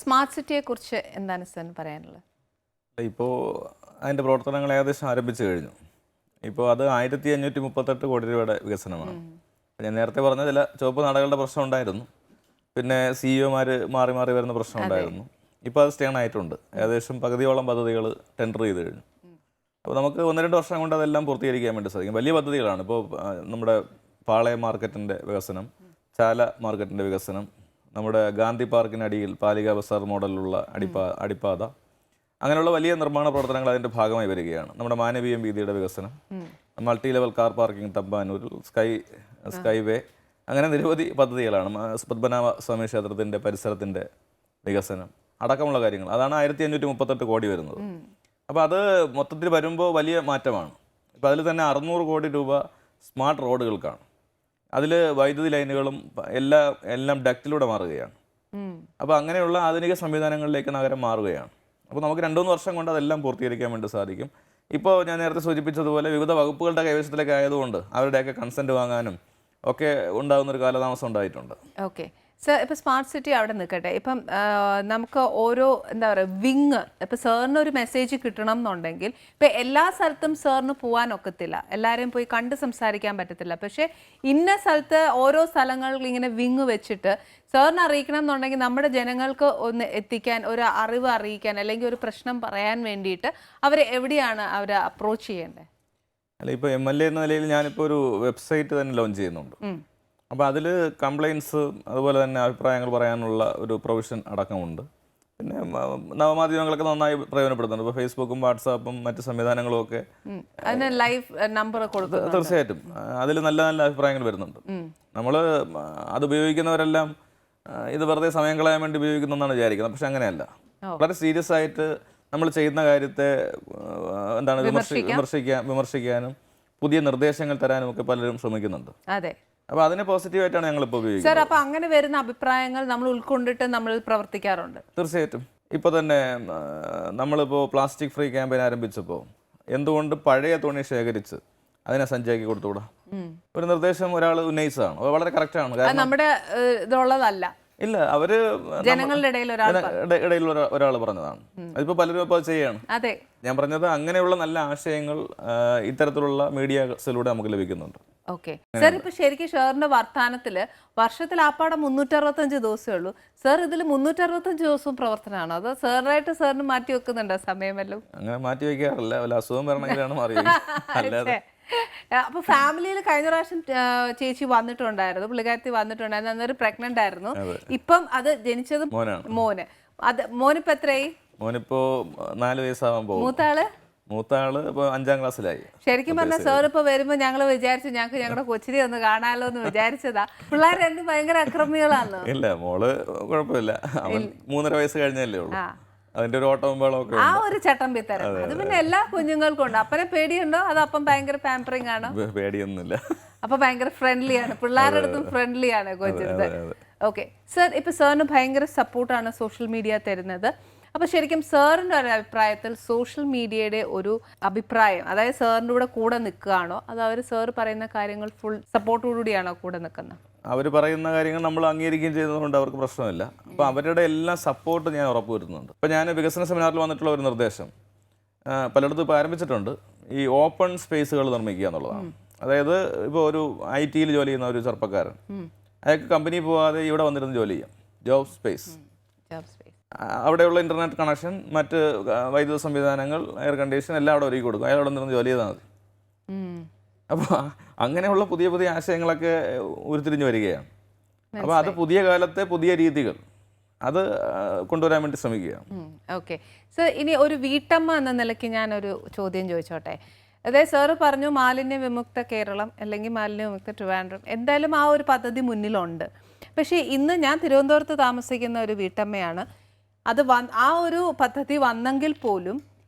സ്മാർട്ട് സിറ്റിയെ കുറിച്ച് എന്താണ് സർ പറയാനുള്ളത്? ഇപ്പോൾ അതിന്റെ പ്രവർത്തനങ്ങൾ ഏകദേശം ആരംഭിച്ചു കഴിഞ്ഞു. ഇപ്പോൾ അത് 1538 കോടി രൂപയുടെ വികസനമാണ്. ഞാൻ നേരത്തെ പറഞ്ഞ ചില ചുവപ്പ് നാടകളുടെ പ്രശ്നം ഉണ്ടായിരുന്നു, പിന്നെ സിഇഒമാർ മാറി മാറി വരുന്ന പ്രശ്നം ഉണ്ടായിരുന്നു. ഇപ്പോൾ അത് സ്റ്റേൺ ആയിട്ടുണ്ട്. ഏകദേശം പകുതിയോളം പദ്ധതികൾ ടെൻഡർ ചെയ്ത് കഴിഞ്ഞു. അപ്പോൾ നമുക്ക് 1-2 വർഷം കൊണ്ട് അതെല്ലാം പൂർത്തീകരിക്കാൻ വേണ്ടി സാധിക്കും. വലിയ പദ്ധതികളാണ്. ഇപ്പോൾ നമ്മുടെ പാളയം മാർക്കറ്റിൻ്റെ വികസനം, ചാല മാർക്കറ്റിൻ്റെ വികസനം, നമ്മുടെ ഗാന്ധി പാർക്കിനടിയിൽ പാലിക ബസാർ മോഡലിലുള്ള അടിപ്പാത, അങ്ങനെയുള്ള വലിയ നിർമ്മാണ പ്രവർത്തനങ്ങൾ അതിൻ്റെ ഭാഗമായി വരികയാണ്. നമ്മുടെ മാനവീയം വീതിയുടെ വികസനം, മൾട്ടി ലെവൽ കാർ പാർക്കിംഗ് തമ്പാനൂരിൽ, സ്കൈ വേ, അങ്ങനെ നിരവധി പദ്ധതികളാണ്. പത്മനാഭ സ്വാമി ക്ഷേത്രത്തിൻ്റെ പരിസരത്തിൻ്റെ വികസനം അടക്കമുള്ള കാര്യങ്ങൾ. അതാണ് 1538 കോടി വരുന്നത്. അപ്പോൾ അത് മൊത്തത്തിൽ വരുമ്പോൾ വലിയ മാറ്റമാണ്. ഇപ്പോൾ അതിൽ തന്നെ 600 കോടി രൂപ സ്മാർട്ട് റോഡുകൾക്കാണ്. അതിൽ വൈദ്യുതി ലൈനുകളും എല്ലാം ഡക്റ്റിലൂടെ മാറുകയാണ്. അപ്പോൾ അങ്ങനെയുള്ള ആധുനിക സംവിധാനങ്ങളിലേക്ക് നഗരം മാറുകയാണ്. അപ്പോൾ നമുക്ക് 2-3 വർഷം കൊണ്ട് അതെല്ലാം പൂർത്തീകരിക്കാൻ വേണ്ടി സാധിക്കും. ഇപ്പോൾ ഞാൻ നേരത്തെ സൂചിപ്പിച്ചതുപോലെ വിവിധ വകുപ്പുകളുടെ കൈവശത്തിലേക്ക് ആയതുകൊണ്ട് അവരുടെയൊക്കെ കൺസെൻറ്റ് വാങ്ങാനും ഒക്കെ ഉണ്ടാകുന്നൊരു കാലതാമസം ഉണ്ടായിട്ടുണ്ട്. ഓക്കെ സർ, ഇപ്പോൾ സ്മാർട്ട് സിറ്റി അവിടെ നിൽക്കട്ടെ. ഇപ്പം നമുക്ക് ഓരോ എന്താ പറയുക വിങ്, ഇപ്പം സാറിന് ഒരു മെസ്സേജ് കിട്ടണം എന്നുണ്ടെങ്കിൽ ഇപ്പം എല്ലാ സ്ഥലത്തും സാറിന് പോകാനൊക്കത്തില്ല, എല്ലാവരെയും പോയി കണ്ട് സംസാരിക്കാൻ പറ്റത്തില്ല. പക്ഷേ ഇന്ന സ്ഥലത്ത് ഓരോ സ്ഥലങ്ങളിൽ ഇങ്ങനെ വിങ് വെച്ചിട്ട് സാറിന് അറിയിക്കണം എന്നുണ്ടെങ്കിൽ നമ്മുടെ ജനങ്ങൾക്ക് ഒന്ന് എത്തിക്കാൻ, ഒരു അറിവ് അറിയിക്കാൻ, അല്ലെങ്കിൽ ഒരു പ്രശ്നം പറയാൻ വേണ്ടിയിട്ട് അവർ എവിടെയാണ് അവർ അപ്രോച്ച് ചെയ്യേണ്ടത്? അല്ല, ഇപ്പോൾ MLA എന്ന നിലയിൽ ഞാനിപ്പോൾ ഒരു വെബ്സൈറ്റ് തന്നെ ലോഞ്ച് ചെയ്യുന്നുണ്ട്. അപ്പോൾ അതിൽ കംപ്ലയിൻസ് അതുപോലെ തന്നെ അഭിപ്രായങ്ങൾ പറയാനുള്ള ഒരു പ്രൊവിഷൻ അടക്കമുണ്ട്. പിന്നെ നവമാധ്യമങ്ങളൊക്കെ നന്നായി പ്രയോജനപ്പെടുത്തുന്നുണ്ട്. ഇപ്പോൾ ഫേസ്ബുക്കും വാട്സാപ്പും മറ്റ് സംവിധാനങ്ങളും ഒക്കെ ലൈവ് നമ്പർ കൊടുക്കും. തീർച്ചയായിട്ടും അതിൽ നല്ല നല്ല അഭിപ്രായങ്ങൾ വരുന്നുണ്ട്. നമ്മൾ അത് ഉപയോഗിക്കുന്നവരെല്ലാം ഇത് വെറുതെ സമയം കളയാൻ വേണ്ടി ഉപയോഗിക്കുന്നതെന്നാണ് വിചാരിക്കുന്നത്. പക്ഷെ അങ്ങനെയല്ല. വളരെ സീരിയസ് ആയിട്ട് നമ്മൾ ചെയ്യുന്ന കാര്യത്തെ എന്താണ് വിമർശിക്കാനും പുതിയ നിർദ്ദേശങ്ങൾ തരാനും ഒക്കെ പലരും ശ്രമിക്കുന്നുണ്ട്. അതെ, അപ്പോൾ അതിനെ പോസിറ്റീവായിട്ടാണ് ഞങ്ങളിപ്പോൾ ഉപയോഗിക്കുന്നത്. സാർ, അപ്പോൾ അങ്ങനെ വരുന്ന അഭിപ്രായങ്ങൾ നമ്മൾ ഉൾക്കൊണ്ടിട്ട് നമ്മൾ പ്രവർത്തിക്കാറുണ്ട്. തീർച്ചയായിട്ടും. ഇപ്പോൾ തന്നെ നമ്മളിപ്പോൾ പ്ലാസ്റ്റിക് ഫ്രീ ക്യാമ്പയിൻ ആരംഭിച്ചപ്പോൾ എന്തുകൊണ്ട് പഴയ തുണി ശേഖരിച്ച് അതിനെ സഞ്ചാക്കി കൊടുത്തുകൂടാ? ഒരു നിർദ്ദേശം ഒരാൾ ഉന്നയിച്ചതാണ്. അത് വളരെ കറക്റ്റാണ്. കാരണം നമ്മുടെ ഇതുള്ളതല്ല. ഇല്ല, അവര് ജനങ്ങളുടെ ഇടയിൽ ഒരാൾ പറഞ്ഞതാണ്. അതിപ്പോൾ പലരും ഇപ്പോൾ ചെയ്യാണ്. അതെ, ഞാൻ പറഞ്ഞത് അങ്ങനെയുള്ള നല്ല ആശയങ്ങൾ ഇത്തരത്തിലുള്ള മീഡിയസിലൂടെ നമുക്ക് ലഭിക്കുന്നുണ്ട്. ഓക്കെ സാർ, ഇപ്പൊ ശരിക്കും ഷെയറിന്റെ വർത്താനത്തില് വർഷത്തിൽ ആപ്പാടെ 365 ദിവസമേ ഉള്ളൂ. സാർ ഇതിൽ 365 ദിവസവും പ്രവർത്തനമാണോ, അതോ സാറായിട്ട് സാറിന് മാറ്റി വെക്കുന്നുണ്ടോ സമയമല്ലോ? അങ്ങനെ മാറ്റി വെക്കാറില്ല. വല്ല അസുഖം വരണമെങ്കിലാണ് മാറി. അല്ലാതെ അപ്പൊ ഫാമിലിയിൽ കഴിഞ്ഞ പ്രാവശ്യം ചേച്ചി വന്നിട്ടുണ്ടായിരുന്നു, പുള്ളിക്കാരത്തി വന്നിട്ടുണ്ടായിരുന്നു. അന്നേരം പ്രഗ്നന്റ് ആയിരുന്നു. ഇപ്പം അത് ജനിച്ചത് മോനിപ്പോ എത്രയായി? മോനിപ്പോ 4 വയസ്സാവാൻ പോകും. മൂത്താള് ഇപ്പൊ 5ാം ക്ലാസ്സിലായി. ശരിക്കും പറഞ്ഞാൽ സാർ ഇപ്പൊ വരുമ്പോ ഞങ്ങള് വിചാരിച്ചു ഞങ്ങളുടെ കൊച്ചിനെ ഒന്ന് കാണാലോ എന്ന് വിചാരിച്ചതാ. പിള്ളേർ രണ്ടും ഭയങ്കര അക്രമികളാണ്. ഇല്ല, മോള് കുഴപ്പമില്ല. അവൻ 3.5 വയസ്സ് കഴിഞ്ഞല്ലേ ഉള്ളൂ. അതിന്റെ ഒരു ഓട്ടോമൊബൈലൊക്കെ ആ ഒരു ചട്ടം പിത്തരം അത് പിന്നെ എല്ലാ കുഞ്ഞുങ്ങൾക്കും ഉണ്ട്. അപ്പനെ പേടിയുണ്ടോ? അത് അപ്പം ഭയങ്കര പാമ്പറിംഗ് ആണോ? പേടിയൊന്നുമില്ല. അപ്പൊ ഭയങ്കര ഫ്രണ്ട്ലി ആണ്, പിള്ളേരുടെ അടുത്തും ഫ്രണ്ട്ലി ആണ് കൊച്ചിരുന്നത്. ഓക്കെ സാർ, ഇപ്പൊ സാറിന് ഭയങ്കര സപ്പോർട്ടാണ് സോഷ്യൽ മീഡിയ തരുന്നത്. അപ്പോൾ ശരിക്കും സാറിൻ്റെ ഒരു അഭിപ്രായത്തിൽ സോഷ്യൽ മീഡിയയുടെ ഒരു അഭിപ്രായം, അതായത് സാറിൻ്റെ കൂടെ നിൽക്കുകയാണോ, അത് അവർ സാർ പറയുന്ന കാര്യങ്ങൾ ഫുൾ സപ്പോർട്ടോടുകൂടിയാണോ കൂടെ നിൽക്കുന്നത്? അവർ പറയുന്ന കാര്യങ്ങൾ നമ്മൾ അംഗീകരിക്കുകയും ചെയ്യുന്നതുകൊണ്ട് അവർക്ക് പ്രശ്നമില്ല. അപ്പോൾ അവരുടെ എല്ലാ സപ്പോർട്ട് ഞാൻ ഉറപ്പുവരുത്തുന്നുണ്ട്. ഇപ്പോൾ ഞാൻ വികസന സെമിനാറിൽ വന്നിട്ടുള്ള ഒരു നിർദ്ദേശം പലയിടത്തും ഇപ്പോൾ ആരംഭിച്ചിട്ടുണ്ട്. ഈ ഓപ്പൺ സ്പേസുകൾ നിർമ്മിക്കുക എന്നുള്ളതാണ്. അതായത് ഇപ്പോൾ ഒരു IT-യിൽ ജോലി ചെയ്യുന്ന ഒരു ചെറുപ്പക്കാരൻ, അയാൾക്ക് കമ്പനി പോകാതെ ഇവിടെ വന്നിരുന്ന് ജോലി ചെയ്യാം. Job space. അവിടെയുള്ള ഇൻ്റർനെറ്റ് കണക്ഷൻ, മറ്റ് വൈദ്യുത സംവിധാനങ്ങൾ, എയർ കണ്ടീഷൻ എല്ലാം അവിടെ ഒരുക്കി കൊടുക്കും. അയാൾ അവിടെ നിന്ന് ജോലി ചെയ്താൽ മതി. അപ്പോൾ അങ്ങനെയുള്ള പുതിയ പുതിയ ആശയങ്ങളൊക്കെ ഉരുത്തിരിഞ്ഞ് വരികയാണ്. അപ്പോൾ അത് പുതിയ കാലത്തെ പുതിയ രീതികൾ അത് കൊണ്ടുവരാൻ വേണ്ടി ശ്രമിക്കുകയാണ്. ഓക്കെ സർ, ഇനി ഒരു വീട്ടമ്മ എന്ന നിലയ്ക്ക് ഞാനൊരു ചോദ്യം ചോദിച്ചോട്ടെ. അതായത് സാറ് പറഞ്ഞു മാലിന്യ വിമുക്ത കേരളം അല്ലെങ്കിൽ മാലിന്യ വിമുക്ത ട്രിവാൻഡ്രം, എന്തായാലും ആ ഒരു പദ്ധതി മുന്നിലുണ്ട്. പക്ഷേ ഇന്ന് ഞാൻ തിരുവനന്തപുരത്ത് താമസിക്കുന്ന ഒരു വീട്ടമ്മയാണ്. അത് ആ ഒരു പദ്ധതി വന്നെങ്കിൽ പോലും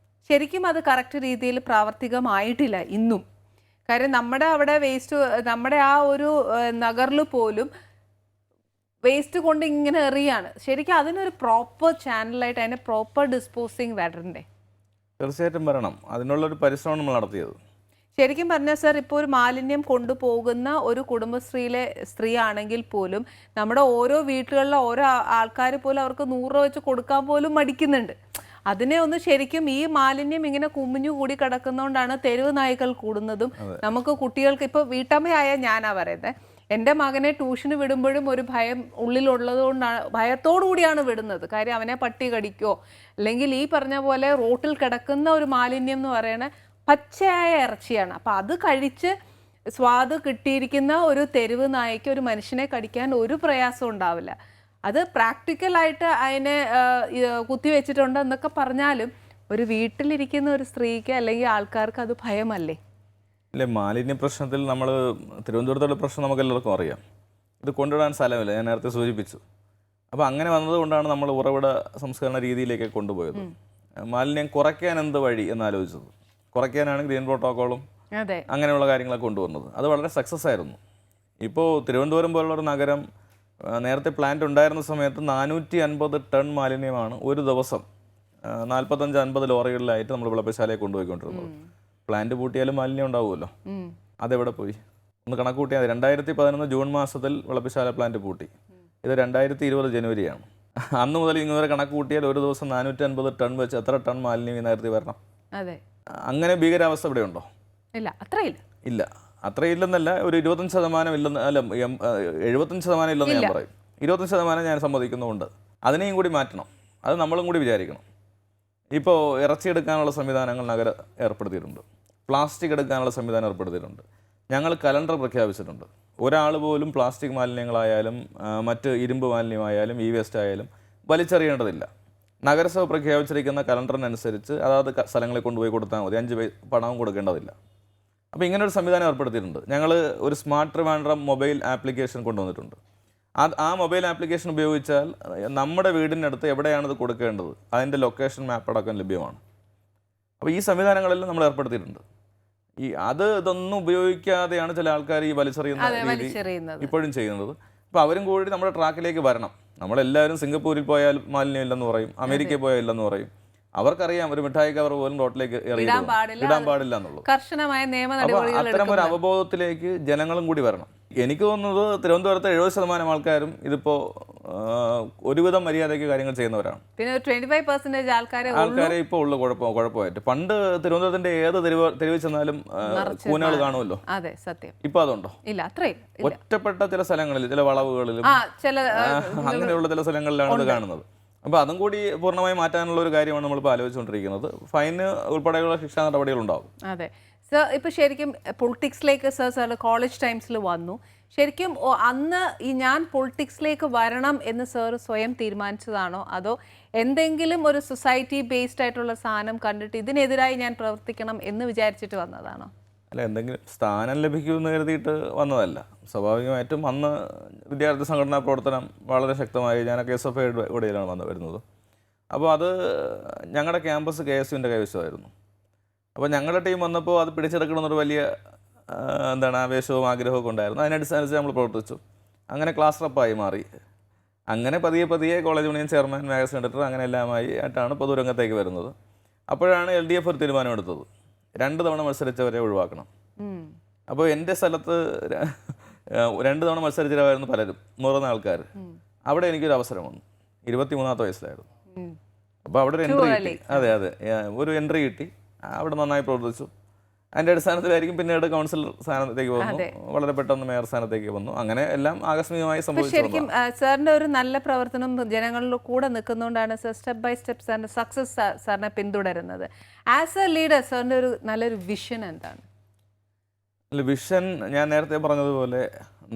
ശരിക്കും അത് കറക്റ്റ് രീതിയിൽ പ്രാവർത്തികമായിട്ടില്ല ഇന്നും. കാര്യം നമ്മുടെ അവിടെ വേസ്റ്റ്, നമ്മുടെ ആ ഒരു നഗറിൽ പോലും വേസ്റ്റ് കൊണ്ട് ഇങ്ങനെ എറിയാണ്. ശരിക്കും അതിനൊരു പ്രോപ്പർ ചാനലായിട്ട് അതിനെ പ്രോപ്പർ ഡിസ്പോസിങ് വരണ്ടേ? തീർച്ചയായിട്ടും വരണം. അതിനുള്ളൊരു പരിശ്രമം നമ്മൾ നടത്തിയത്. ശരിക്കും പറഞ്ഞാൽ സർ, ഇപ്പോൾ ഒരു മാലിന്യം കൊണ്ടുപോകുന്ന ഒരു കുടുംബശ്രീയിലെ സ്ത്രീ ആണെങ്കിൽ പോലും നമ്മുടെ ഓരോ വീട്ടുകളിലെ ഓരോ ആൾക്കാർ പോലും അവർക്ക് 100 രൂപ വെച്ച് കൊടുക്കാൻ പോലും മടിക്കുന്നുണ്ട്. അതിനെ ഒന്ന് ശരിക്കും ഈ മാലിന്യം ഇങ്ങനെ കുമിഞ്ഞു കൂടി കിടക്കുന്നതുകൊണ്ടാണ് തെരുവ് നായ്ക്കൾ കൂടുന്നതും. നമുക്ക് കുട്ടികൾക്ക് ഇപ്പോൾ വീട്ടമ്മയായ ഞാനാ പറയുന്നത്, എൻ്റെ മകനെ ട്യൂഷന് വിടുമ്പോഴും ഒരു ഭയം ഉള്ളിലുള്ളത് കൊണ്ടാണ്, ഭയത്തോടു കൂടിയാണ് വിടുന്നത്. കാര്യം അവനെ പട്ടി കടിക്കോ, അല്ലെങ്കിൽ ഈ പറഞ്ഞ പോലെ റോട്ടിൽ കിടക്കുന്ന ഒരു മാലിന്യം എന്ന് പറയുന്നത് പച്ചയായ ഇറച്ചിയാണ്. അപ്പം അത് കഴിച്ച് സ്വാദ് കിട്ടിയിരിക്കുന്ന ഒരു തെരുവ് നായ്ക്ക് ഒരു മനുഷ്യനെ കടിക്കാൻ ഒരു പ്രയാസം ഉണ്ടാവില്ല. അത് പ്രാക്ടിക്കലായിട്ട് അതിനെ കുത്തിവെച്ചിട്ടുണ്ട് എന്നൊക്കെ പറഞ്ഞാലും ഒരു വീട്ടിലിരിക്കുന്ന ഒരു സ്ത്രീക്ക് അല്ലെങ്കിൽ ആൾക്കാർക്ക് അത് ഭയമല്ലേ? അല്ലെ, മാലിന്യ പ്രശ്നത്തിൽ നമ്മൾ തിരുവനന്തപുരത്തുള്ള പ്രശ്നം നമുക്ക് എല്ലാവർക്കും അറിയാം. ഇത് കൊണ്ടുവിടാൻ സ്ഥലമില്ല, ഞാൻ നേരത്തെ സൂചിപ്പിച്ചു. അപ്പോൾ അങ്ങനെ വന്നതുകൊണ്ടാണ് നമ്മൾ ഉറവിട സംസ്കരണ രീതിയിലേക്ക് കൊണ്ടുപോയത്. മാലിന്യം കുറയ്ക്കാൻ എന്ത് വഴി എന്നാലോചിച്ചത്. കുറയ്ക്കാനാണ് ഗ്രീൻ പ്രോട്ടോക്കോളും അങ്ങനെയുള്ള കാര്യങ്ങളൊക്കെ കൊണ്ടുവന്നത്. അത് വളരെ സക്സസ് ആയിരുന്നു. ഇപ്പോൾ തിരുവനന്തപുരം പോലുള്ളൊരു നഗരം നേരത്തെ പ്ലാന്റ് ഉണ്ടായിരുന്ന സമയത്ത് 450 ടൺ മാലിന്യമാണ് ഒരു ദിവസം 45-50 ലോറികളിലായിട്ട് നമ്മൾ വിളപ്പശാലയെ കൊണ്ടുപോയിക്കൊണ്ടിരുന്നത്. പ്ലാന്റ് പൂട്ടിയാലും മാലിന്യം ഉണ്ടാവുമല്ലോ, അതെവിടെ പോയി? ഒന്ന് കണക്ക് കൂട്ടിയാൽ 2011 ജൂൺ മാസത്തിൽ വിളപ്പശാല പ്ലാന്റ് പൂട്ടി. ഇത് 2020 ജനുവരിയാണ്. അന്ന് മുതൽ ഇങ്ങനെ കണക്ക് കൂട്ടിയാൽ ഒരു ദിവസം 450 ടൺ വെച്ച് എത്ര ടൺ മാലിന്യം ഈ നേരത്തെ വരണം? അങ്ങനെ ഭീകരാവസ്ഥ ഇവിടെ ഉണ്ടോ? ഇല്ല, അത്രയില്ല. ഇല്ല, അത്രയില്ലെന്നല്ല, ഒരു 25% ഇല്ലെന്ന്, അല്ല 75% ഇല്ലെന്ന് ഞാൻ പറയും. 25% ഞാൻ സമ്മതിക്കുന്നുമുണ്ട്. അതിനെയും കൂടി മാറ്റണം, അത് നമ്മളും കൂടി വിചാരിക്കണം. ഇപ്പോൾ ഇറച്ചി എടുക്കാനുള്ള സംവിധാനങ്ങൾ നഗരം ഏർപ്പെടുത്തിയിട്ടുണ്ട്, പ്ലാസ്റ്റിക് എടുക്കാനുള്ള സംവിധാനം ഏർപ്പെടുത്തിയിട്ടുണ്ട്. ഞങ്ങൾ കലണ്ടർ പ്രഖ്യാപിച്ചിട്ടുണ്ട്. ഒരാൾ പോലും പ്ലാസ്റ്റിക് മാലിന്യങ്ങളായാലും മറ്റ് ഇരുമ്പ് മാലിന്യമായാലും ഈ വേസ്റ്റ് ആയാലും വലിച്ചെറിയേണ്ടതില്ല. നഗരസഭ പ്രഖ്യാപിച്ചിരിക്കുന്ന കലണ്ടറിനനുസരിച്ച് അതാത് സ്ഥലങ്ങളിൽ കൊണ്ടുപോയി കൊടുത്താൽ മതി, 5 പണവും കൊടുക്കേണ്ടതില്ല. അപ്പോൾ ഇങ്ങനൊരു സംവിധാനം ഏർപ്പെടുത്തിയിട്ടുണ്ട്. ഞങ്ങൾ ഒരു സ്മാർട്ട് ട്രിവാൻഡ്രം മൊബൈൽ ആപ്ലിക്കേഷൻ കൊണ്ടുവന്നിട്ടുണ്ട്. ആ മൊബൈൽ ആപ്ലിക്കേഷൻ ഉപയോഗിച്ചാൽ നമ്മുടെ വീടിനടുത്ത് എവിടെയാണിത് കൊടുക്കേണ്ടത് അതിൻ്റെ ലൊക്കേഷൻ മാപ്പ് അടക്കം ലഭ്യമാണ്. അപ്പോൾ ഈ സംവിധാനങ്ങളെല്ലാം നമ്മൾ ഏർപ്പെടുത്തിയിട്ടുണ്ട്. ഇതൊന്നും ഉപയോഗിക്കാതെയാണ് ചില ആൾക്കാർ ഈ വലിച്ചെറിയുന്ന രീതി ഇപ്പോഴും ചെയ്യുന്നത്. അപ്പോൾ അവരും കൂടി നമ്മുടെ ട്രാക്കിലേക്ക് വരണം. നമ്മളെല്ലാവരും സിംഗപ്പൂരിൽ പോയാൽ മാലിന്യം ഇല്ലെന്ന് പറയും, അമേരിക്കയിൽ പോയാൽ ഇല്ലെന്ന് പറയും. അവർക്കറിയാം ഒരു മിഠായി കവർ പോലും റോട്ടിലേക്ക് ഇടാൻ പാടില്ല എന്നുള്ളത്. കർശനമായ നിയമനടപടികൾ. അത്തരം ഒരു അവബോധത്തിലേക്ക് ജനങ്ങളും കൂടി വരണം. എനിക്ക് തോന്നുന്നത് തിരുവനന്തപുരത്ത് 70% ആൾക്കാരും ഇതിപ്പോൾ ഒരുവിധം മര്യാദയ്ക്ക് കാര്യങ്ങൾ ചെയ്യുന്നവരാണ്. പിന്നെ 25% ആൾക്കാരെ ഇപ്പോൾ ഉള്ള കുഴപ്പമായിട്ട്. പണ്ട് തിരുവനന്തപുരത്തിന്റെ ഏത് തെരുവ് ചെന്നാലും കൂനകൾ കാണുമല്ലോ. അതെ, സത്യം. ഇപ്പൊ അതുണ്ടോ? ഇല്ല, അത്രയും. ഒറ്റപ്പെട്ട ചില സ്ഥലങ്ങളിൽ, ചില വളവുകളിലും അങ്ങനെയുള്ള ചില സ്ഥലങ്ങളിലാണ് ഇത് കാണുന്നത്. അപ്പോൾ അതും കൂടി പൂർണ്ണമായി മാറ്റാനുള്ള ഒരു കാര്യമാണ് നമ്മളിപ്പോൾ ആലോചിച്ചുകൊണ്ടിരിക്കുന്നത്. ഫൈന് ഉൾപ്പെടെയുള്ള ശിക്ഷാ നടപടികളുണ്ടാവും. അതെ സർ, ഇപ്പോൾ ശരിക്കും പൊളിറ്റിക്സിലേക്ക് സാർ കോളേജ് ടൈംസിൽ വന്നു. ശരിക്കും അന്ന് ഞാൻ പൊളിറ്റിക്സിലേക്ക് വരണം എന്ന് സാർ സ്വയം തീരുമാനിച്ചതാണോ, അതോ എന്തെങ്കിലും ഒരു സൊസൈറ്റി ബേസ്ഡ് ആയിട്ടുള്ള സാധനം കണ്ടിട്ട് ഇതിനെതിരായി ഞാൻ പ്രവർത്തിക്കണം എന്ന് വിചാരിച്ചിട്ട് വന്നതാണോ? അല്ല, എന്തെങ്കിലും സ്ഥാനം ലഭിക്കുമെന്ന് കരുതിയിട്ട് വന്നതല്ല. സ്വാഭാവികമായിട്ടും അന്ന് വിദ്യാർത്ഥി സംഘടനാ പ്രവർത്തനം വളരെ ശക്തമായി, ഞാൻ KSF ഇടയിലാണ് വരുന്നത്. അപ്പോൾ അത് ഞങ്ങളുടെ ക്യാമ്പസ് KSUവിൻ്റെ കൈവശമായിരുന്നു. അപ്പോൾ ഞങ്ങളുടെ ടീം വന്നപ്പോൾ അത് പിടിച്ചെടുക്കണമെന്നൊരു വലിയ ആവേശവും ആഗ്രഹവും ഉണ്ടായിരുന്നു. അതിനനുസരിച്ച് നമ്മൾ പ്രവർത്തിച്ചു. അങ്ങനെ ക്ലാസ് റപ്പായി മാറി. അങ്ങനെ പതിയെ college union chairman, magazine editor, അങ്ങനെ എല്ലാമായിട്ടാണ് പൊതുരംഗത്തേക്ക് വരുന്നത്. അപ്പോഴാണ് LDF ഒരു തീരുമാനമെടുത്തത്, 2 തവണ മത്സരിച്ചവരെ ഒഴിവാക്കണം. അപ്പോൾ എൻ്റെ സ്ഥലത്ത് 2 തവണ മത്സരിച്ചവരായിരുന്നു പലരും, മുതിർന്ന ആൾക്കാർ. അവിടെ എനിക്കൊരു അവസരം വന്നു, 23ാമത്തെ വയസ്സിലായിരുന്നു. അപ്പോൾ അവിടെ ഒരു എൻട്രി കിട്ടി. അതെ, ഒരു എൻട്രി കിട്ടി. അവിടെ നന്നായി പ്രവർത്തിച്ചു. അതിൻ്റെ അടിസ്ഥാനത്തിലായിരിക്കും പിന്നീട് കൗൺസിലർ സ്ഥാനത്തേക്ക് വന്നു, വളരെ പെട്ടെന്ന് മേയർ സ്ഥാനത്തേക്ക് വന്നു. അങ്ങനെ എല്ലാം ആകസ്മികമായി സംഭവിച്ചു. ശരിക്കും സാറിൻ്റെ ഒരു നല്ല പ്രവർത്തനം ജനങ്ങളുടെ കൂടെ നിൽക്കുന്നതുകൊണ്ടാണ് സാർ സ്റ്റെപ്പ് ബൈ സ്റ്റെപ്പ് സാറിൻ്റെ സക്സസ് സാറിനെ പിന്തുടരുന്നത്. ആസ് എ ലീഡർ സാറിൻ്റെ ഒരു നല്ലൊരു വിഷൻ എന്താണ്? വിഷൻ ഞാൻ നേരത്തെ പറഞ്ഞതുപോലെ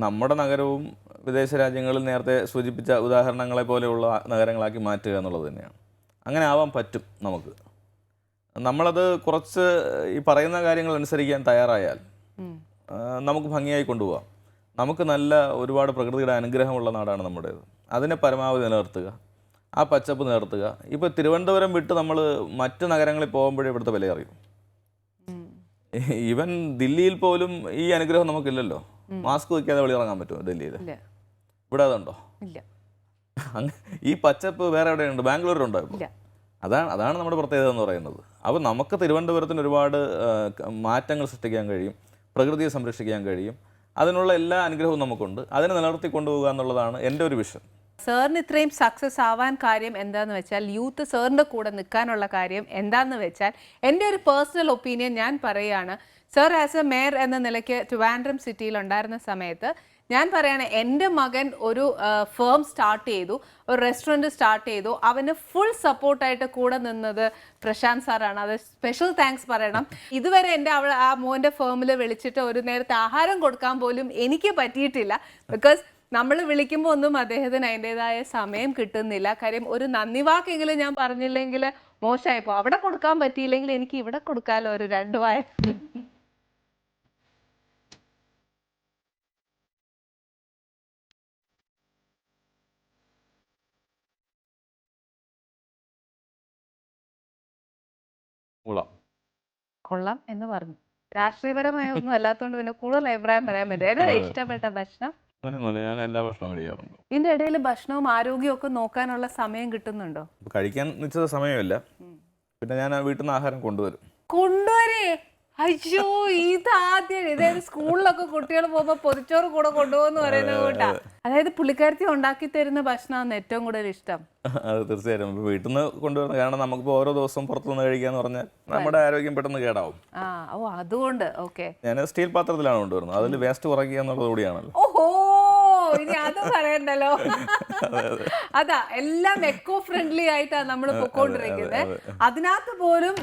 നമ്മുടെ നഗരവും വിദേശ രാജ്യങ്ങളിൽ നേരത്തെ സൂചിപ്പിച്ച ഉദാഹരണങ്ങളെ പോലെയുള്ള നഗരങ്ങളാക്കി മാറ്റുക എന്നുള്ളത് തന്നെയാണ്. അങ്ങനെ ആവാൻ പറ്റും നമുക്ക്. നമ്മളത് കുറച്ച് ഈ പറയുന്ന കാര്യങ്ങൾ അനുസരിക്കാൻ തയ്യാറായാൽ നമുക്ക് ഭംഗിയായി കൊണ്ടുപോകാം. നമുക്ക് നല്ല ഒരുപാട് പ്രകൃതിയുടെ അനുഗ്രഹമുള്ള നാടാണ് നമ്മുടേത്. അതിനെ പരമാവധി നിലനിർത്തുക, ആ പച്ചപ്പ് നിലനിർത്തുക. ഇപ്പോൾ തിരുവനന്തപുരം വിട്ട് നമ്മൾ മറ്റ് നഗരങ്ങളിൽ പോകുമ്പോഴേ ഇവിടുത്തെ വില അറിയും. ഈവൻ ദില്ലിയിൽ പോലും ഈ അനുഗ്രഹം നമുക്കില്ലല്ലോ. മാസ്ക് വയ്ക്കാതെ വെളിയിറങ്ങാൻ പറ്റുമോ ഡൽഹിയിൽ? ഇവിടെ അതുണ്ടോ? ഇല്ല. ഈ പച്ചപ്പ് വേറെ എവിടെയുണ്ട്? ബാംഗ്ലൂരിലുണ്ടോ ഇപ്പോൾ? അതാണ് നമ്മുടെ പ്രത്യേകത എന്ന് പറയുന്നത്. അപ്പോൾ നമുക്ക് തിരുവനന്തപുരത്തിന് ഒരുപാട് മാറ്റങ്ങൾ സൃഷ്ടിക്കാൻ കഴിയും, പ്രകൃതിയെ സംരക്ഷിക്കാൻ കഴിയും. അതിനുള്ള എല്ലാ അനുഗ്രഹവും നമുക്കുണ്ട്. അതിനെ നിലനിർത്തി കൊണ്ടുപോകുക എന്നുള്ളതാണ് എൻ്റെ ഒരു വിഷൻ. സാറിന് ഇത്രയും സക്സസ് ആവാൻ കാര്യം എന്താന്ന് വെച്ചാൽ യൂത്ത് സാറിൻ്റെ കൂടെ നിൽക്കാനുള്ള കാര്യം എന്താന്ന് വെച്ചാൽ എൻ്റെ ഒരു പേഴ്സണൽ ഒപ്പീനിയൻ ഞാൻ പറയുകയാണ്. സർ ആസ് എ മേയർ എന്ന നിലയ്ക്ക് ട്രിവാൻഡ്രം സിറ്റിയിൽ ഉണ്ടായിരുന്ന സമയത്ത് ഞാൻ പറയുകയാണ്, എൻ്റെ മകൻ ഒരു ഫേം സ്റ്റാർട്ട് ചെയ്തു, ഒരു റെസ്റ്റോറൻറ്റ് സ്റ്റാർട്ട് ചെയ്തു. അവന് ഫുൾ സപ്പോർട്ടായിട്ട് കൂടെ നിന്നത് പ്രശാന്ത് സാറാണ്. അത് സ്പെഷ്യൽ താങ്ക്സ് പറയണം. ഇതുവരെ എൻ്റെ ആ മോൻ്റെ ഫേമിൽ വിളിച്ചിട്ട് ഒരു നേരത്തെ ആഹാരം കൊടുക്കാൻ പോലും എനിക്ക് പറ്റിയിട്ടില്ല. ബിക്കോസ് നമ്മൾ വിളിക്കുമ്പോൾ ഒന്നും അദ്ദേഹത്തിന് അതിൻ്റെതായ സമയം കിട്ടുന്നില്ല. കാര്യം ഒരു നന്ദി വാക്കെങ്കിലും ഞാൻ പറഞ്ഞില്ലെങ്കിൽ മോശമായിപ്പോ. അവിടെ കൊടുക്കാൻ പറ്റിയില്ലെങ്കിൽ എനിക്ക് ഇവിടെ കൊടുക്കാമല്ലോ ഒരു 2 വായ. കൊള്ളാം എന്ന് പറഞ്ഞു. രാഷ്ട്രീയപരമായ ഒന്നും അല്ലാത്തതുകൊണ്ട് പിന്നെ കൂടുതൽ അഭിപ്രായം പറയാൻ പറ്റും. ഏതാ ഇഷ്ടപ്പെട്ട ഭക്ഷണം? ഞാൻ എല്ലാ ഭക്ഷണവും കഴിക്കാറുണ്ട്. ഇതിന്റെ ഇടയിൽ ഭക്ഷണവും ആരോഗ്യവും ഒക്കെ നോക്കാനുള്ള സമയം കിട്ടുന്നുണ്ടോ? കഴിക്കാൻ നിശ്ചിത സമയമില്ല. പിന്നെ ഞാൻ വീട്ടിൽ നിന്ന് ആഹാരം കൊണ്ടുവരേ? അയ്യോ, ഇതാദ്യം. ഇതായത് സ്കൂളിലൊക്കെ കുട്ടികൾ പോകുമ്പോൾ പൊതിച്ചോറ് കൂടെ കൊണ്ടുപോകുന്ന പറയുന്നത് കൂട്ടാ. അതായത് പുള്ളിക്കാരത്തി ഉണ്ടാക്കി തരുന്ന ഭക്ഷണമാണ് ഏറ്റവും കൂടുതൽ ഇഷ്ടം. അത് തീർച്ചയായും വീട്ടിൽ നിന്ന് കൊണ്ടുവരുന്നത്. കാരണം നമുക്കിപ്പോൾ ഓരോ ദിവസവും പുറത്തുനിന്ന് കഴിക്കാന്ന് പറഞ്ഞാൽ നമ്മുടെ ആരോഗ്യം പെട്ടെന്ന് കേടാവും. അതുകൊണ്ട് ഓക്കെ, ഞാൻ സ്റ്റീൽ പാത്രത്തിലാണ് കൊണ്ടുവരുന്നത്. അതിൽ വേസ്റ്റ് കുറയ്ക്കുക എന്നുള്ളത് കൂടിയാണല്ലോ. ഓഹോ, ഇനി അത് പറയണ്ടല്ലോ. അതാ, എല്ലാം എക്കോ ഫ്രണ്ട്ലി ആയിട്ടാണ് നമ്മൾ പൊക്കോണ്ടിരിക്കുന്നത്. അതിനകത്ത് പോലും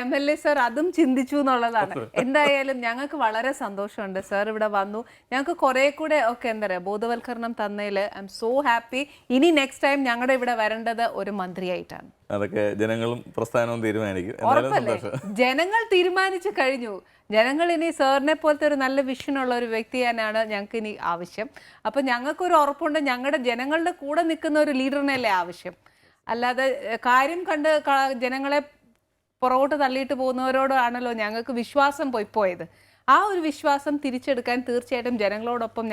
MLA സർ അതും ചിന്തിച്ചു എന്നുള്ളതാണ്. എന്തായാലും ഞങ്ങൾക്ക് വളരെ സന്തോഷമുണ്ട് സാർ ഇവിടെ വന്നു. ഞങ്ങൾക്ക് കുറെ കൂടെ ഒക്കെ എന്താ പറയുക ബോധവൽക്കരണം തന്നതിൽ ഐ എം സോ ഹാപ്പി. ഇനി നെക്സ്റ്റ് ടൈം ഞങ്ങളുടെ ഇവിടെ വരേണ്ടത് ഒരു മന്ത്രിയായിട്ടാണ്. അതൊക്കെ ജനങ്ങളും പ്രസ്ഥാനവും തീരുമാനിക്കും. ജനങ്ങൾ തീരുമാനിച്ചു കഴിഞ്ഞു. ജനങ്ങൾ ഇനി സാറിനെ പോലത്തെ ഒരു നല്ല വിഷനുള്ള ഒരു വ്യക്തി തന്നെയാണ് ഞങ്ങൾക്ക് ഇനി ആവശ്യം. അപ്പം ഞങ്ങൾക്കൊരു ഉറപ്പുണ്ട്, ഞങ്ങളുടെ ജനങ്ങളുടെ കൂടെ നിൽക്കുന്ന ഒരു ലീഡറിനല്ലേ ആവശ്യം. അല്ലാതെ കാര്യം കണ്ട് ജനങ്ങളെ പുറകോട്ട് തള്ളിയിട്ട് പോകുന്നവരോടാണല്ലോ ഞങ്ങൾക്ക് വിശ്വാസം പോയത്. ആ ഒരു വിശ്വാസം തിരിച്ചെടുക്കാൻ തീർച്ചയായിട്ടും ജനങ്ങളോടൊപ്പം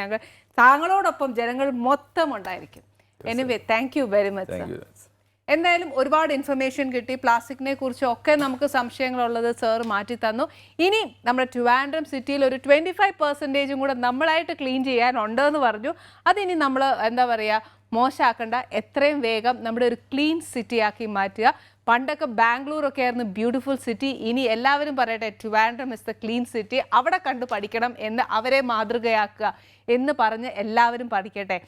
താങ്കളോടൊപ്പം ജനങ്ങൾ മൊത്തം ഉണ്ടായിരിക്കും. Anyway, thank you very much. എന്തായാലും ഒരുപാട് ഇൻഫർമേഷൻ കിട്ടി. പ്ലാസ്റ്റിക്കിനെ കുറിച്ചും ഒക്കെ നമുക്ക് സംശയങ്ങളുള്ളത് സാർ മാറ്റി തന്നു. ഇനി നമ്മുടെ ട്രിവാൻഡ്രം സിറ്റിയിൽ ഒരു 25% കൂടെ നമ്മളായിട്ട് ക്ലീൻ ചെയ്യാനുണ്ടെന്ന് പറഞ്ഞു. അതിനി നമ്മൾ എന്താ പറയുക മോശമാക്കണ്ട, എത്രയും വേഗം നമ്മുടെ ഒരു ക്ലീൻ സിറ്റി ആക്കി മാറ്റുക. പണ്ടൊക്കെ ബാംഗ്ലൂരൊക്കെ ആയിരുന്നു ബ്യൂട്ടിഫുൾ സിറ്റി. ഇനി എല്ലാവരും പറയട്ടെ Trivandrum is the clean city. അവിടെ കണ്ടു പഠിക്കണം എന്ന്, അവരെ മാതൃകയാക്കുക എന്ന് പറഞ്ഞ് എല്ലാവരും പഠിക്കട്ടെ.